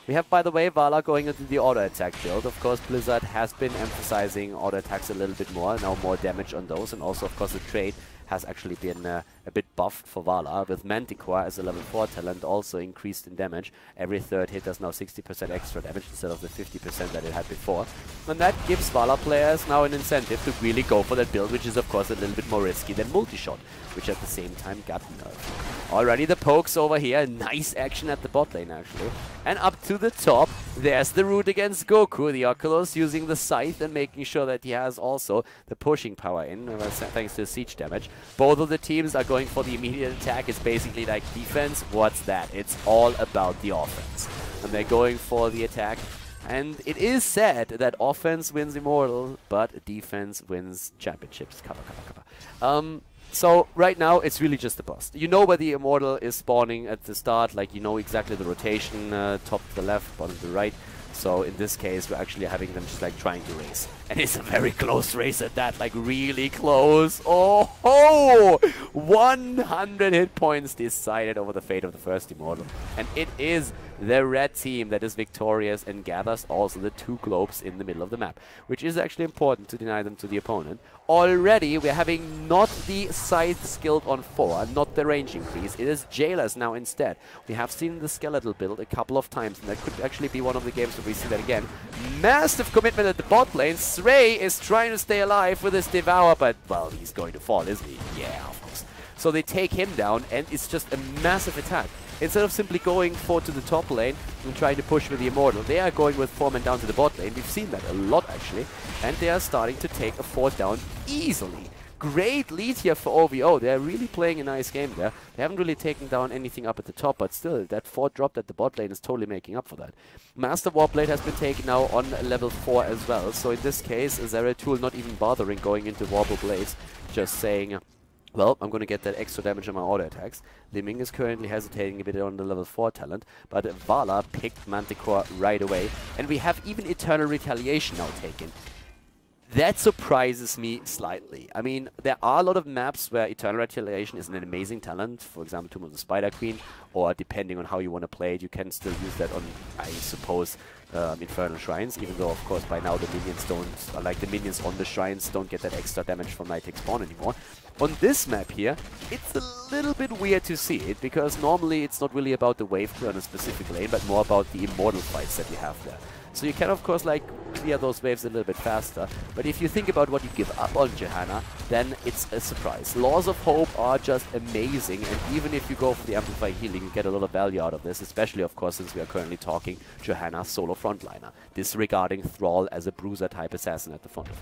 We have, by the way, Vala going into the auto attack build. Of course, Blizzard has been emphasizing auto attacks a little bit more, now more damage on those, and also, of course, the trade has actually been a bit buffed for Vala, with Manticore as a level 4 talent also increased in damage. Every third hit does now 60% extra damage instead of the 50% that it had before. And that gives Vala players now an incentive to really go for that build, which is of course a little bit more risky than multi-shot, which at the same time got nerfed. Already the pokes over here, nice action at the bot lane actually. And up to the top, there's the root against Goku, the Oculus using the Scythe and making sure that he has also the pushing power in, thanks to siege damage. Both of the teams are going for the immediate attack. It's basically like defense. What's that? It's all about the offense. And they're going for the attack. And it is said that offense wins Immortal, but defense wins championships. Cover. So right now it's really just a bust. You know where the Immortal is spawning at the start, like you know exactly the rotation, top to the left, bottom to the right. So in this case, we're actually having them just like trying to race. And it's a very close race at that, like really close. Oh ho! 100 hit points decided over the fate of the first Immortal. And it is the red team that is victorious and gathers also the 2 globes in the middle of the map, which is actually important to deny them to the opponent. Already we're having not the scythe skilled on 4, not the range increase. It is jailers now instead. We have seen the skeletal build a couple of times, and that could actually be one of the games where we see that again. Massive commitment at the bot lane. Srey is trying to stay alive with his Devour, but, well, he's going to fall, isn't he? Yeah, of course. So they take him down, and it's just a massive attack. Instead of simply going for to the top lane and trying to push with the Immortal, they are going with 4 men down to the bot lane. We've seen that a lot, actually. And they are starting to take a 4th down easily. Great lead here for OVO. They're really playing a nice game there. They haven't really taken down anything up at the top, but still, that 4 drop at the bot lane is totally making up for that. Master Warblade has been taken now on level 4 as well. So in this case, Zeratul not even bothering going into Warble Blaze, just saying, well, I'm going to get that extra damage on my auto attacks. Liming is currently hesitating a bit on the level 4 talent, but Vala picked Manticore right away. And we have even Eternal Retaliation now taken. That surprises me slightly. I mean, there are a lot of maps where Eternal Retaliation is an amazing talent. For example, Tomb of the Spider Queen, or depending on how you want to play it, you can still use that on, I suppose, Infernal Shrines, even though, of course, by now the minions don't, like the minions on the shrines don't get that extra damage from Nightic Spawn anymore. On this map here, it's a little bit weird to see it, because normally it's not really about the wave clear on a specific lane, but more about the Immortal fights that you have there. So you can, of course, like, clear those waves a little bit faster. But if you think about what you give up on Johanna, then it's a surprise. Laws of Hope are just amazing, and even if you go for the Amplified Healing, you get a lot of value out of this, especially, of course, since we are currently talking Johanna solo frontliner, disregarding Thrall as a bruiser-type assassin at the front of it.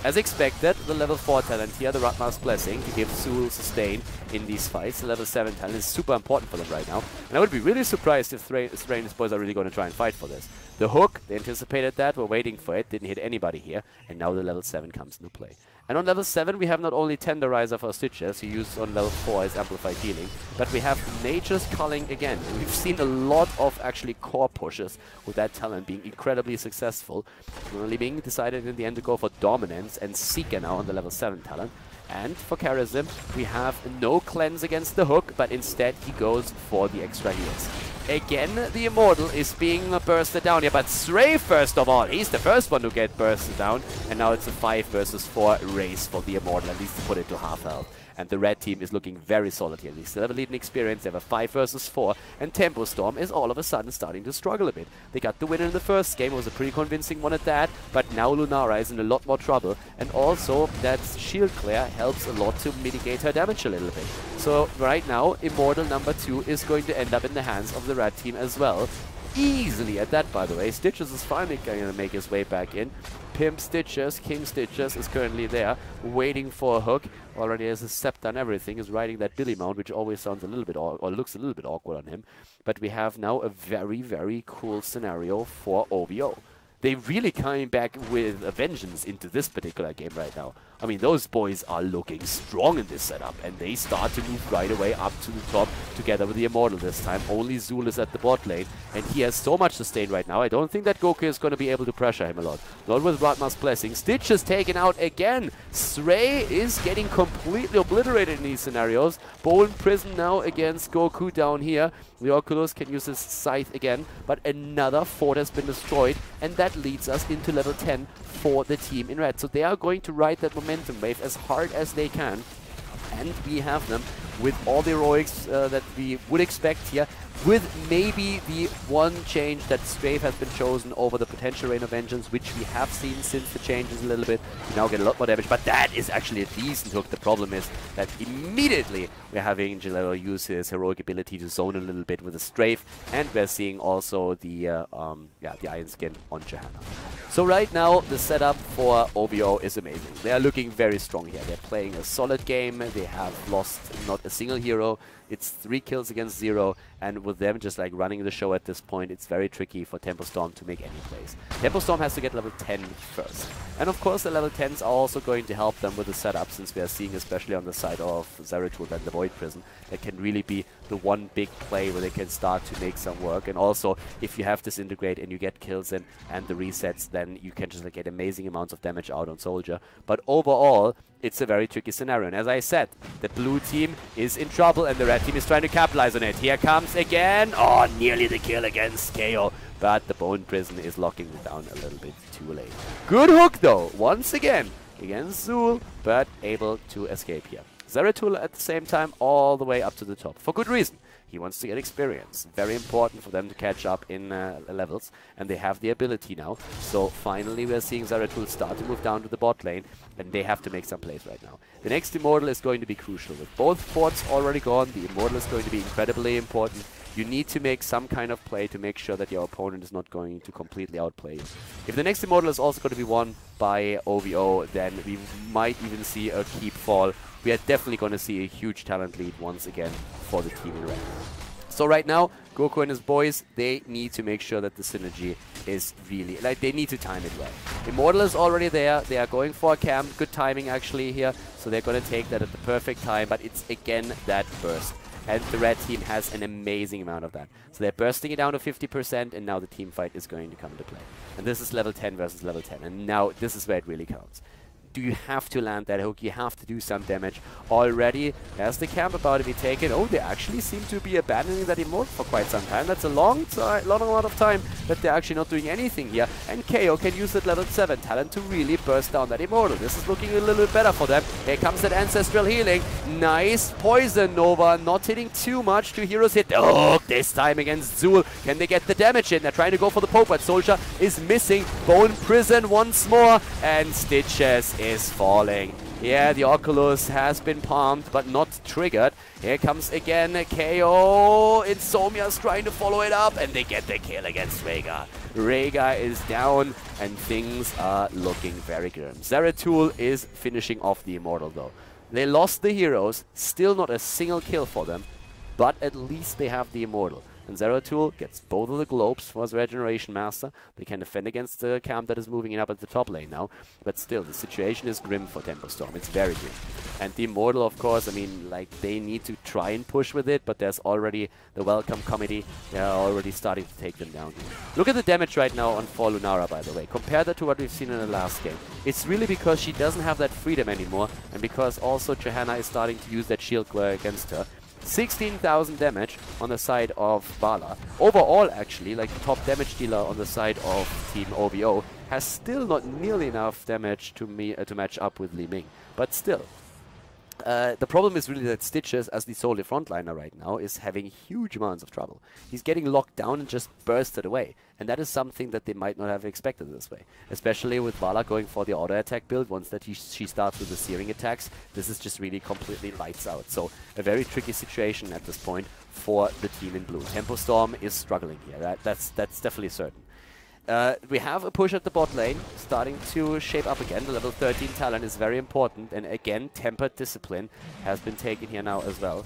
As expected, the level 4 talent here, the Ratmar's Blessing, to give Zul sustain in these fights. The level 7 talent is super important for them right now. And I would be really surprised if Thrain and his boys are really going to try and fight for this. The hook, they anticipated that, were waiting for it, didn't hit anybody here, and now the level 7 comes into play. And on level 7 we have not only Tenderizer for Stitches, who used on level 4 as Amplified Healing, but we have Nature's Culling again. And we've seen a lot of actually core pushes with that talent being incredibly successful. Liming decided in the end to go for Dominance and Seeker now on the level 7 talent. And for Charism, we have no cleanse against the hook, but instead he goes for the extra heals. Again, the Immortal is being bursted down here, but Srey, first of all, he's the first one to get bursted down, and now it's a 5 versus 4 race for the Immortal, at least to put it to half health. And the red team is looking very solid here. They still have a leading experience, they have a 5 versus 4, and TempoStorm is all of a sudden starting to struggle a bit. They got the win in the first game, it was a pretty convincing one at that, but now Lunara is in a lot more trouble, and also that shield clear helps a lot to mitigate her damage a little bit. So right now, Immortal number 2 is going to end up in the hands of the red team as well. Easily at that, by the way. Stitches is finally going to make his way back in. Pimp Stitches, King Stitches is currently there, waiting for a hook. Already has his scepter and everything, is riding that Billy mount, which always sounds a little bit, or looks a little bit awkward on him. But we have now a very, very cool scenario for OVO. They're really coming back with a vengeance into this particular game right now. I mean, those boys are looking strong in this setup, and they start to move right away up to the top together with the Immortal this time. Only Zul is at the bot lane, and he has so much sustain right now. I don't think that Goku is going to be able to pressure him a lot. Not with Ratmar's Blessing. Stitch is taken out again. Srey is getting completely obliterated in these scenarios. Bone Prison now against Goku down here. The Oculus can use his scythe again, but another fort has been destroyed, and that leads us into level 10 for the team in red. So they are going to ride that momentum wave as hard as they can, and we have them with all the heroics that we would expect here, with maybe the one change that Strafe has been chosen over the potential Rain of Vengeance, which we have seen since the changes a little bit. We now get a lot more damage, but that is actually a decent hook. The problem is that immediately we're having Gilero use his heroic ability to zone a little bit with a Strafe, and we're seeing also the Iron Skin on Johanna. So right now, the setup for OVO is amazing. They are looking very strong here. They're playing a solid game. They have lost not a single hero. It's 3 kills against 0, and with them just like running the show at this point, it's very tricky for TempoStorm to make any plays. TempoStorm has to get level 10 first. And of course the level 10s are also going to help them with the setup, since we are seeing, especially on the side of Zeratul and the Void Prison, that can really be the one big play where they can start to make some work. And also, if you have Disintegrate and you get kills in and the resets, then you can just like get amazing amounts of damage out on Soldier. But overall, it's a very tricky scenario. And as I said, the blue team is in trouble and the red team is trying to capitalize on it. Here comes again. Oh, nearly the kill against KO. But the Bone Prison is locking it down a little bit too late. Good hook though, once again, against Zul, but able to escape here. Zeratul at the same time all the way up to the top. For good reason. He wants to get experience. Very important for them to catch up in levels. And they have the ability now. So finally we're seeing Zeratul start to move down to the bot lane. And they have to make some plays right now. The next Immortal is going to be crucial. With both forts already gone, the Immortal is going to be incredibly important. You need to make some kind of play to make sure that your opponent is not going to completely outplay you. If the next Immortal is also going to be won by OVO, then we might even see a keep fall. We are definitely going to see a huge talent lead once again for the team in red. So right now, Goku and his boys, they need to make sure that the synergy is really, like, they need to time it well. Immortal is already there. They are going for a camp. Good timing actually here. So they're going to take that at the perfect time. But it's again that burst. And the red team has an amazing amount of that. So they're bursting it down to 50%, and now the team fight is going to come into play. And this is level 10 versus level 10. And now this is where it really counts. Do you have to land that hook? You have to do some damage already. There's the camp about to be taken. Oh, they actually seem to be abandoning that Immortal for quite some time. That's a long amount of time that they're actually not doing anything here. And KO can use that level 7 talent to really burst down that Immortal. This is looking a little bit better for them. Here comes that Ancestral Healing. Nice Poison Nova. Not hitting too much. 2 heroes hit the hook this time against Zul. Can they get the damage in? They're trying to go for the poke, but Soldier is missing. Bone Prison once more. And Stitches is falling. Yeah, the Oculus has been palmed, but not triggered. Here comes again KO. Insomnia's trying to follow it up, and they get the kill against Rhaegar. Rhaegar is down, and things are looking very grim. Zeratul is finishing off the Immortal, though. They lost the heroes, still not a single kill for them, but at least they have the Immortal. And Zeratul gets both of the globes for his Regeneration Master. They can defend against the camp that is moving in up at the top lane now. But still, the situation is grim for TempoStorm. It's very grim. And the Immortal, of course, I mean, like, they need to try and push with it, but there's already the Welcome Committee. They're already starting to take them down. Look at the damage right now on For Lunara, by the way. Compare that to what we've seen in the last game. It's really because she doesn't have that freedom anymore, and because also Johanna is starting to use that shield glare against her. 16,000 damage on the side of Vala. Overall, actually, like the top damage dealer on the side of Team OVO has still not nearly enough damage to match up with Li Ming. But still, the problem is really that Stitches, as the solely frontliner right now, is having huge amounts of trouble. He's getting locked down and just bursted away. And that is something that they might not have expected this way. Especially with Vala going for the auto-attack build. Once that she starts with the searing attacks, this is just really completely lights out. So a very tricky situation at this point for the team in blue. TempoStorm is struggling here. That's definitely certain. We have a push at the bot lane, starting to shape up again. The level 13 talent is very important, and again, Tempered Discipline has been taken here now as well.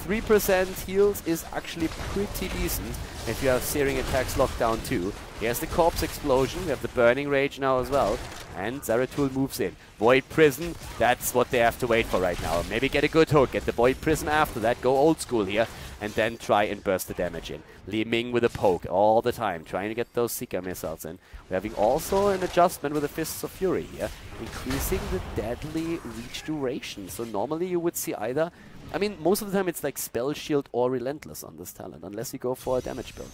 3% heals is actually pretty decent if you have Searing attacks locked down too. Here's the Corpse Explosion, we have the Burning Rage now as well, and Zeratul moves in. Void Prison, that's what they have to wait for right now. Maybe get a good hook, get the Void Prison after that, go old school here, and then try and burst the damage in. Li Ming with a poke all the time, trying to get those Seeker missiles in. We're having also an adjustment with the Fists of Fury here, increasing the deadly reach duration. So normally you would see either, I mean, most of the time it's like Spell Shield or Relentless on this talent, unless you go for a damage build.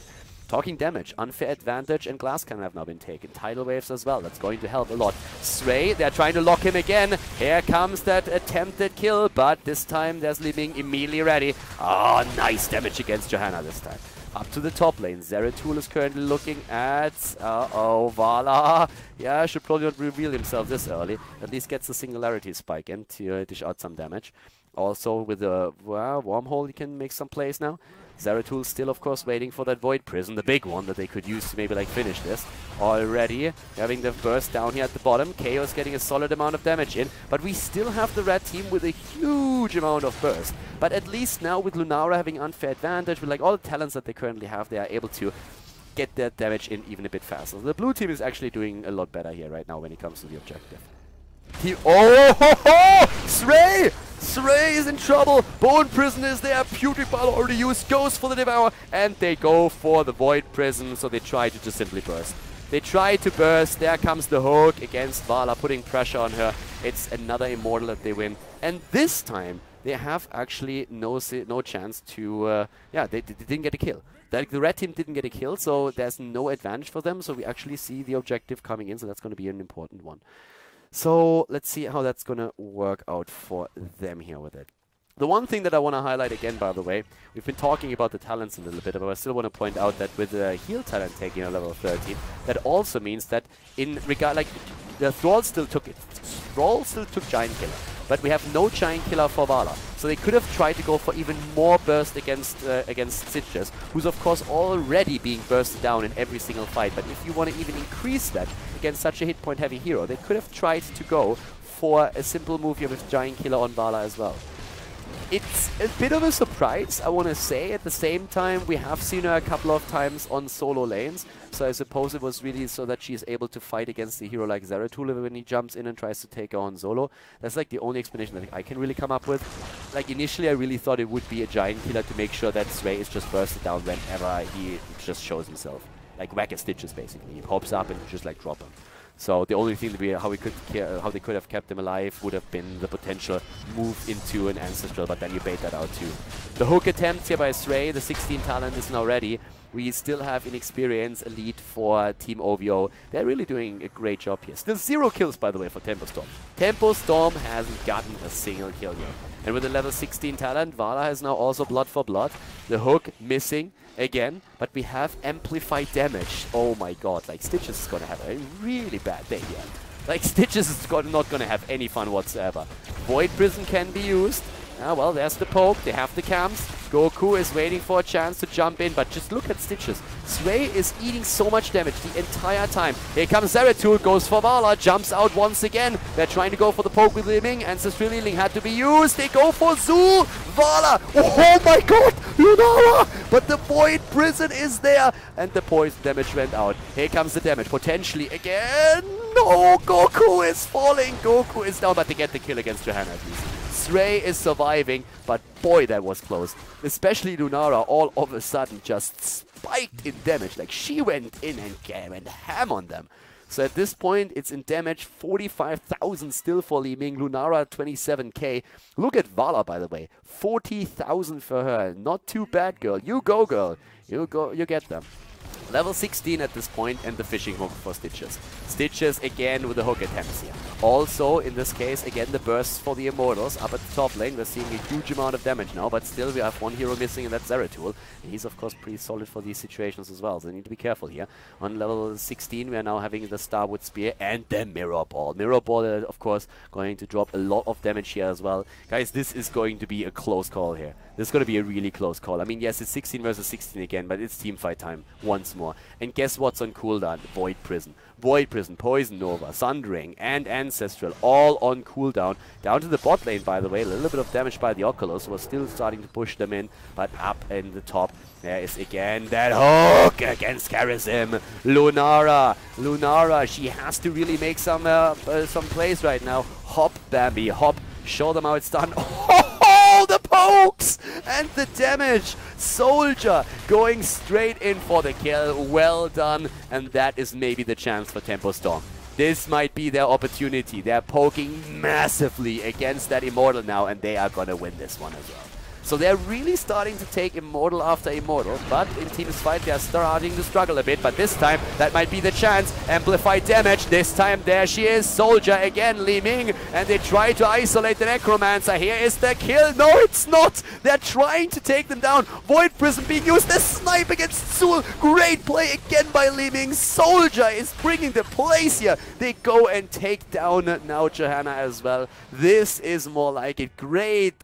Talking damage, Unfair Advantage and Glass Cannon have now been taken. Tidal Waves as well, that's going to help a lot. Stray, they're trying to lock him again. Here comes that attempted kill, but this time there's Li Ming immediately ready. Oh, nice damage against Johanna this time. Up to the top lane, Zeratul is currently looking at, Vala. Yeah, should probably not reveal himself this early. At least gets the Singularity Spike in to dish out some damage. Also with a wormhole, he can make some plays now. Zeratul still, of course, waiting for that Void Prison, the big one that they could use to maybe like finish this. Already having the burst down here at the bottom. Chaos getting a solid amount of damage in, but we still have the red team with a huge amount of burst. But at least now with Lunara having unfair advantage, with like all the talents that they currently have, they are able to get that damage in even a bit faster. So the blue team is actually doing a lot better here right now when it comes to the objective. Oh ho ho! Srey! Srey is in trouble! Bone Prison is there, Putrid-Ball already used, goes for the Devour, and they go for the Void Prison, so they try to just simply burst. They try to burst, there comes the hook against Vala, putting pressure on her. It's another Immortal that they win. And this time, they have actually no chance to, yeah, they didn't get a kill. The red team didn't get a kill, so there's no advantage for them, so we actually see the objective coming in, so that's going to be an important one. So let's see how that's going to work out for them here with it. The one thing that I want to highlight again, by the way, we've been talking about the talents a little bit, but I still want to point out that with the heal talent taking a level 13, that also means that in regard, like, the Thrall still took it. Thrall still took Giant Killer, but we have no Giant Killer for Vala. So they could have tried to go for even more burst against Stitches, who's of course already being bursted down in every single fight. But if you want to even increase that against such a hit point heavy hero, they could have tried to go for a simple move here with Giant Killer on Vala as well. It's a bit of a surprise, I want to say. At the same time, we have seen her a couple of times on solo lanes, so I suppose it was really so that she's able to fight against a hero like Zeratul when he jumps in and tries to take her on solo. That's like the only explanation that I can really come up with. Like initially, I really thought it would be a Giant Killer to make sure that Srey is just bursted down whenever he just shows himself. Like whack at Stitches, basically. He pops up and just like drop him. So the only thing that how they could have kept him alive would have been the potential move into an Ancestral, but then you bait that out too. The hook attempt here by Srey, the 16 talent is now ready. We still have inexperience elite for Team oVo. They're really doing a great job here. Still 0 kills, by the way, for TempoStorm. TempoStorm hasn't gotten a single kill yet. And with the level 16 talent, Vala has now also Blood for Blood. The hook missing again, but we have amplified damage. Oh my god, like Stitches is gonna have a really bad day here. Like Stitches is not gonna have any fun whatsoever. Void Prison can be used. Well, there's the poke, they have the camps. Goku is waiting for a chance to jump in, but just look at Stitches. Srey is eating so much damage the entire time. Here comes Zeratul, goes for Vala, jumps out once again. They're trying to go for the poke with Liming. Ancestral Healing had to be used. They go for Zul. Vala. Oh my god, Lunara! But the Void Prison is there, and the poison damage went out. Here comes the damage, potentially again. No, Goku is falling. Goku is down, but they get the kill against Johanna at least. Srey is surviving, but boy, that was close. Especially Lunara all of a sudden just spiked in damage. Like, she went in and went ham on them. So at this point, it's in damage, 45,000 still for Li Ming. Lunara, 27k. Look at Vala, by the way. 40,000 for her. Not too bad, girl. You go, girl. You go, you get them. Level 16 at this point, and the fishing hook for Stitches. Stitches again with the hook attempts here. Also, in this case, again the bursts for the Immortals. Up at the top lane, we're seeing a huge amount of damage now, but still we have one hero missing, and that's Zeratul. And he's of course pretty solid for these situations as well, so we need to be careful here. On level 16, we are now having the Starwood Spear and the Mirror Ball. Mirror Ball, of course, going to drop a lot of damage here as well. Guys, this is going to be a close call here. This is going to be a really close call. I mean, yes, it's 16 versus 16 again, but it's teamfight time once more. And guess what's on cooldown? Void Prison. Void Prison, Poison Nova, Sundering, and Ancestral, all on cooldown. Down to the bot lane, by the way. A little bit of damage by the Oculus. We're still starting to push them in, but up in the top, there is again that hook against Charism. Lunara. Lunara, she has to really make some plays right now. Hop, Bambi, hop. Show them how it's done. Oh, the pokes and the damage. Soldier going straight in for the kill. Well done. And that is maybe the chance for TempoStorm. This might be their opportunity. They're poking massively against that Immortal now, and they are going to win this one as well. So they're really starting to take Immortal after Immortal, but in Team's fight they're starting to struggle a bit, but this time that might be the chance. Amplified damage, this time there she is, Soldier again, Li Ming, and they try to isolate the Necromancer. Here is the kill. No, it's not. They're trying to take them down. Void Prism being used, the snipe against Zul. Great play again by Li Ming. Soldier is bringing the place here. They go and take down now Johanna as well. This is more like it. Great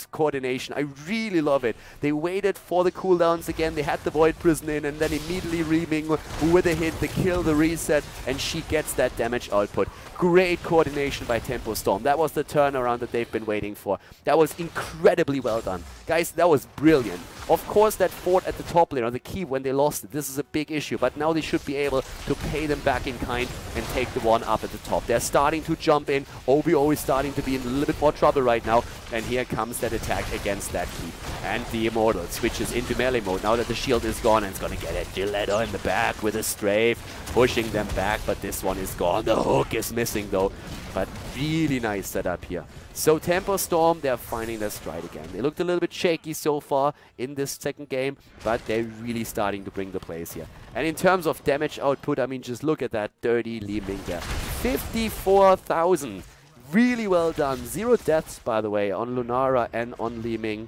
coordination. I really love it. They waited for the cooldowns again. They had the Void Prison in, and then immediately Reaming with a hit, the kill, the reset, and she gets that damage output. Great coordination by TempoStorm. That was the turnaround that they've been waiting for. That was incredibly well done. Guys, that was brilliant. Of course, that fort at the top lane, or the key when they lost it, this is a big issue, but now they should be able to pay them back in kind and take the one up at the top. They're starting to jump in. oVo is starting to be in a little bit more trouble right now, and here comes that attack against that key. And the Immortal switches into melee mode now that the shield is gone, and it's going to get a Gilletto in the back with a strafe, pushing them back, but this one is gone. The hook is missing though, but really nice setup here. So TempoStorm, they're finding their stride again. They looked a little bit shaky so far in this second game, but they're really starting to bring the plays here. And in terms of damage output, I mean, just look at that dirty Li Ming there. 54,000. Really well done. 0 deaths, by the way, on Lunara and on Li Ming.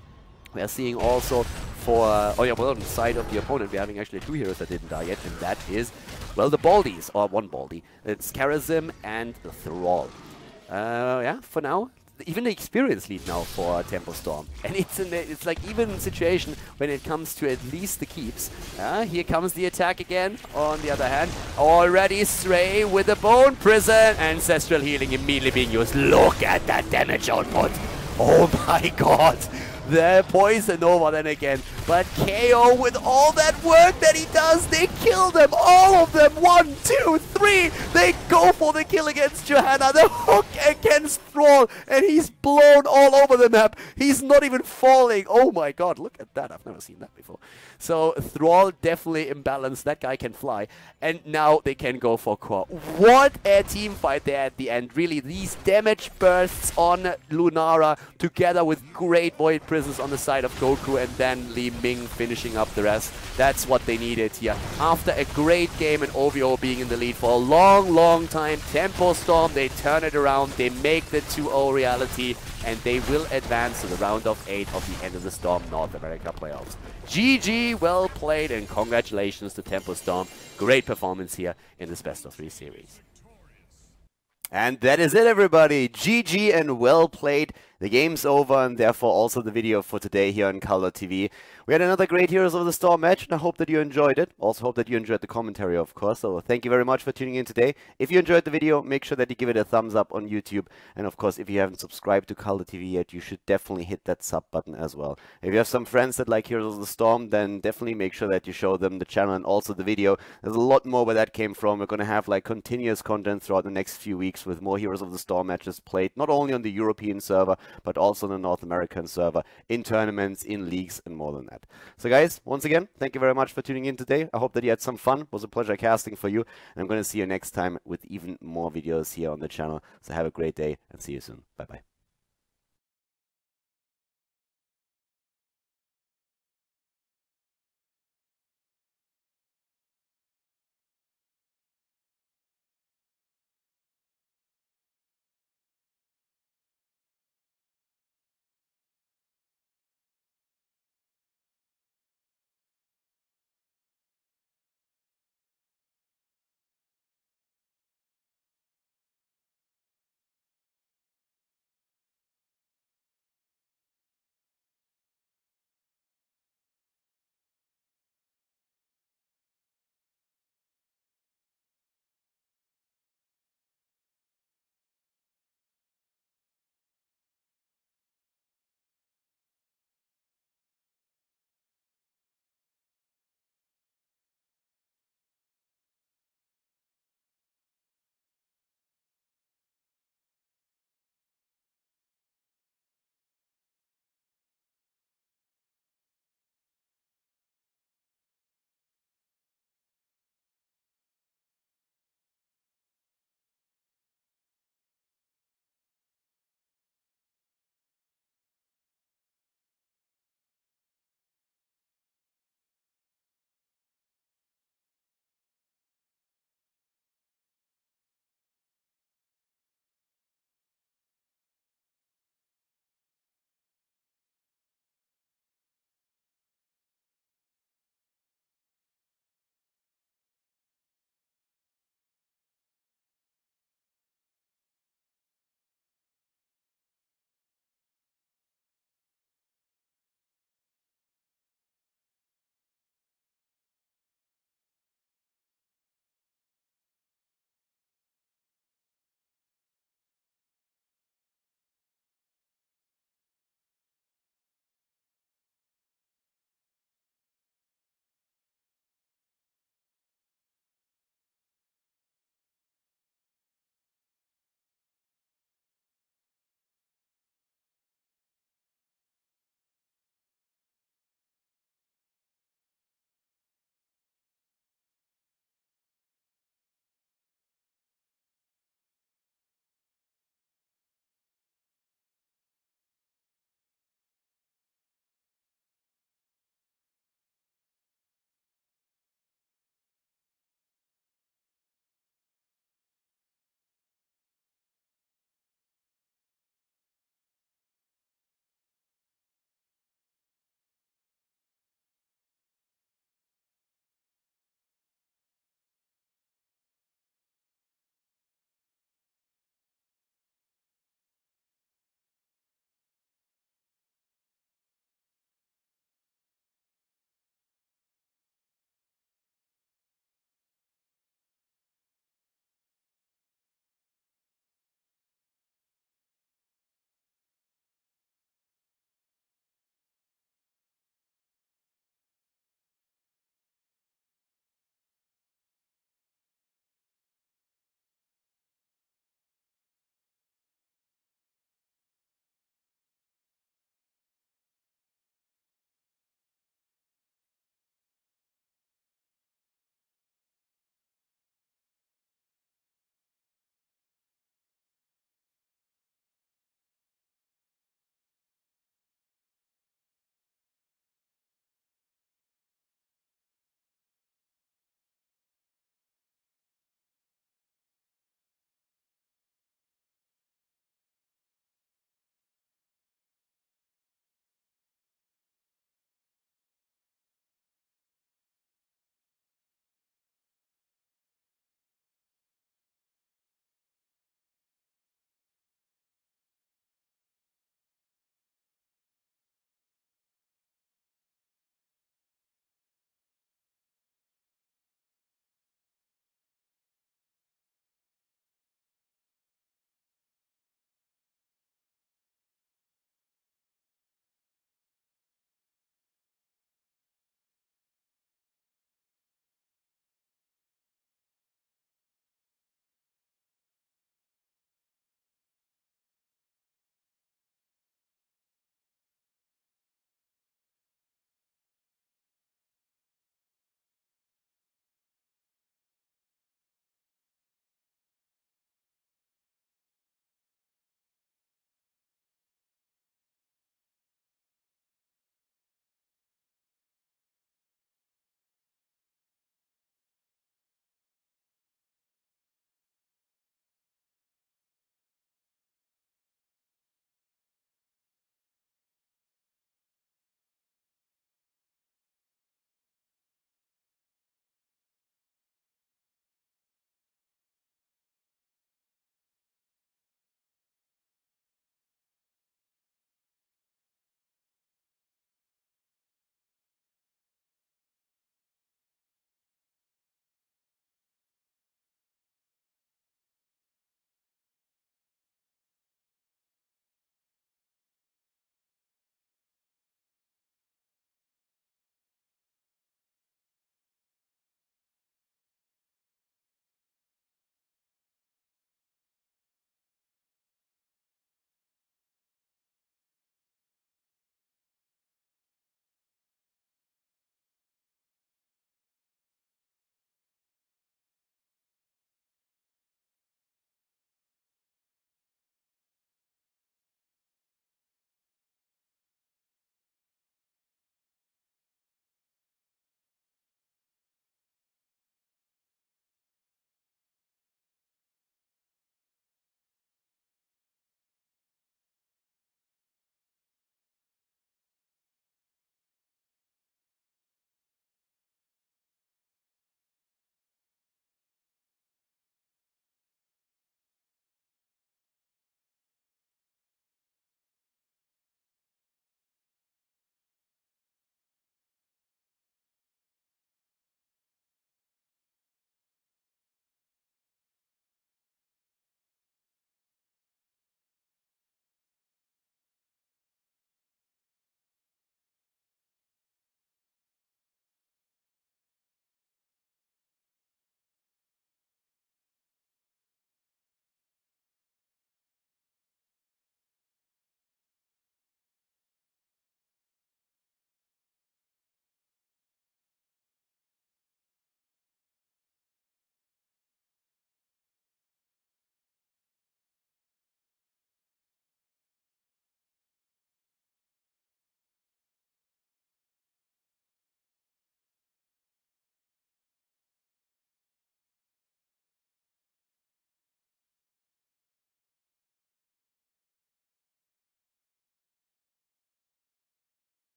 We are seeing also for, oh yeah, well, on the side of the opponent, we're having actually 2 heroes that didn't die yet, and that is, well, the Baldies, or one Baldy. It's Karazim and Thrall. Yeah, for now, even the experience lead now for TempoStorm. And it's like even situation when it comes to at least the keeps. Here comes the attack again. On the other hand, already Stray with the Bone Prison. Ancestral Healing immediately being used. Look at that damage output. Oh my god. The Poison Nova then again. But KO with all that work that he does, they kill them, all of them. 1, 2, 3. They go for the kill against Johanna. The hook against Thrall, and he's blown all over the map. He's not even falling. Oh my god, look at that. I've never seen that before. So Thrall definitely imbalanced. That guy can fly. And now they can go for core. What a team fight there at the end. Really, these damage bursts on Lunara together with great Void Prisons on the side of Goku, and then Li Ming finishing up the rest. That's what they needed here. After a great game and oVo being in the lead for a long, long time, TempoStorm, they turn it around, they make the 2-0 reality, and they will advance to the round of 8 of the End of the Storm North America playoffs. GG, well played, and congratulations to TempoStorm. Great performance here in this best of 3 series. And that is it, everybody. GG and well played. The game's over, and therefore also the video for today here on Khaldor TV. We had another great Heroes of the Storm match, and I hope that you enjoyed it. Also hope that you enjoyed the commentary, of course. So thank you very much for tuning in today. If you enjoyed the video, make sure that you give it a thumbs up on YouTube. And of course, if you haven't subscribed to Khaldor TV yet, you should definitely hit that sub button as well. If you have some friends that like Heroes of the Storm, then definitely make sure that you show them the channel and also the video. There's a lot more where that came from. We're going to have like continuous content throughout the next few weeks with more Heroes of the Storm matches played, not only on the European server, but also on the North American server, in tournaments, in leagues, and more than that. So guys, once again, thank you very much for tuning in today. I hope that you had some fun. It was a pleasure casting for you, and I'm going to see you next time with even more videos here on the channel. So have a great day, and see you soon. Bye-bye.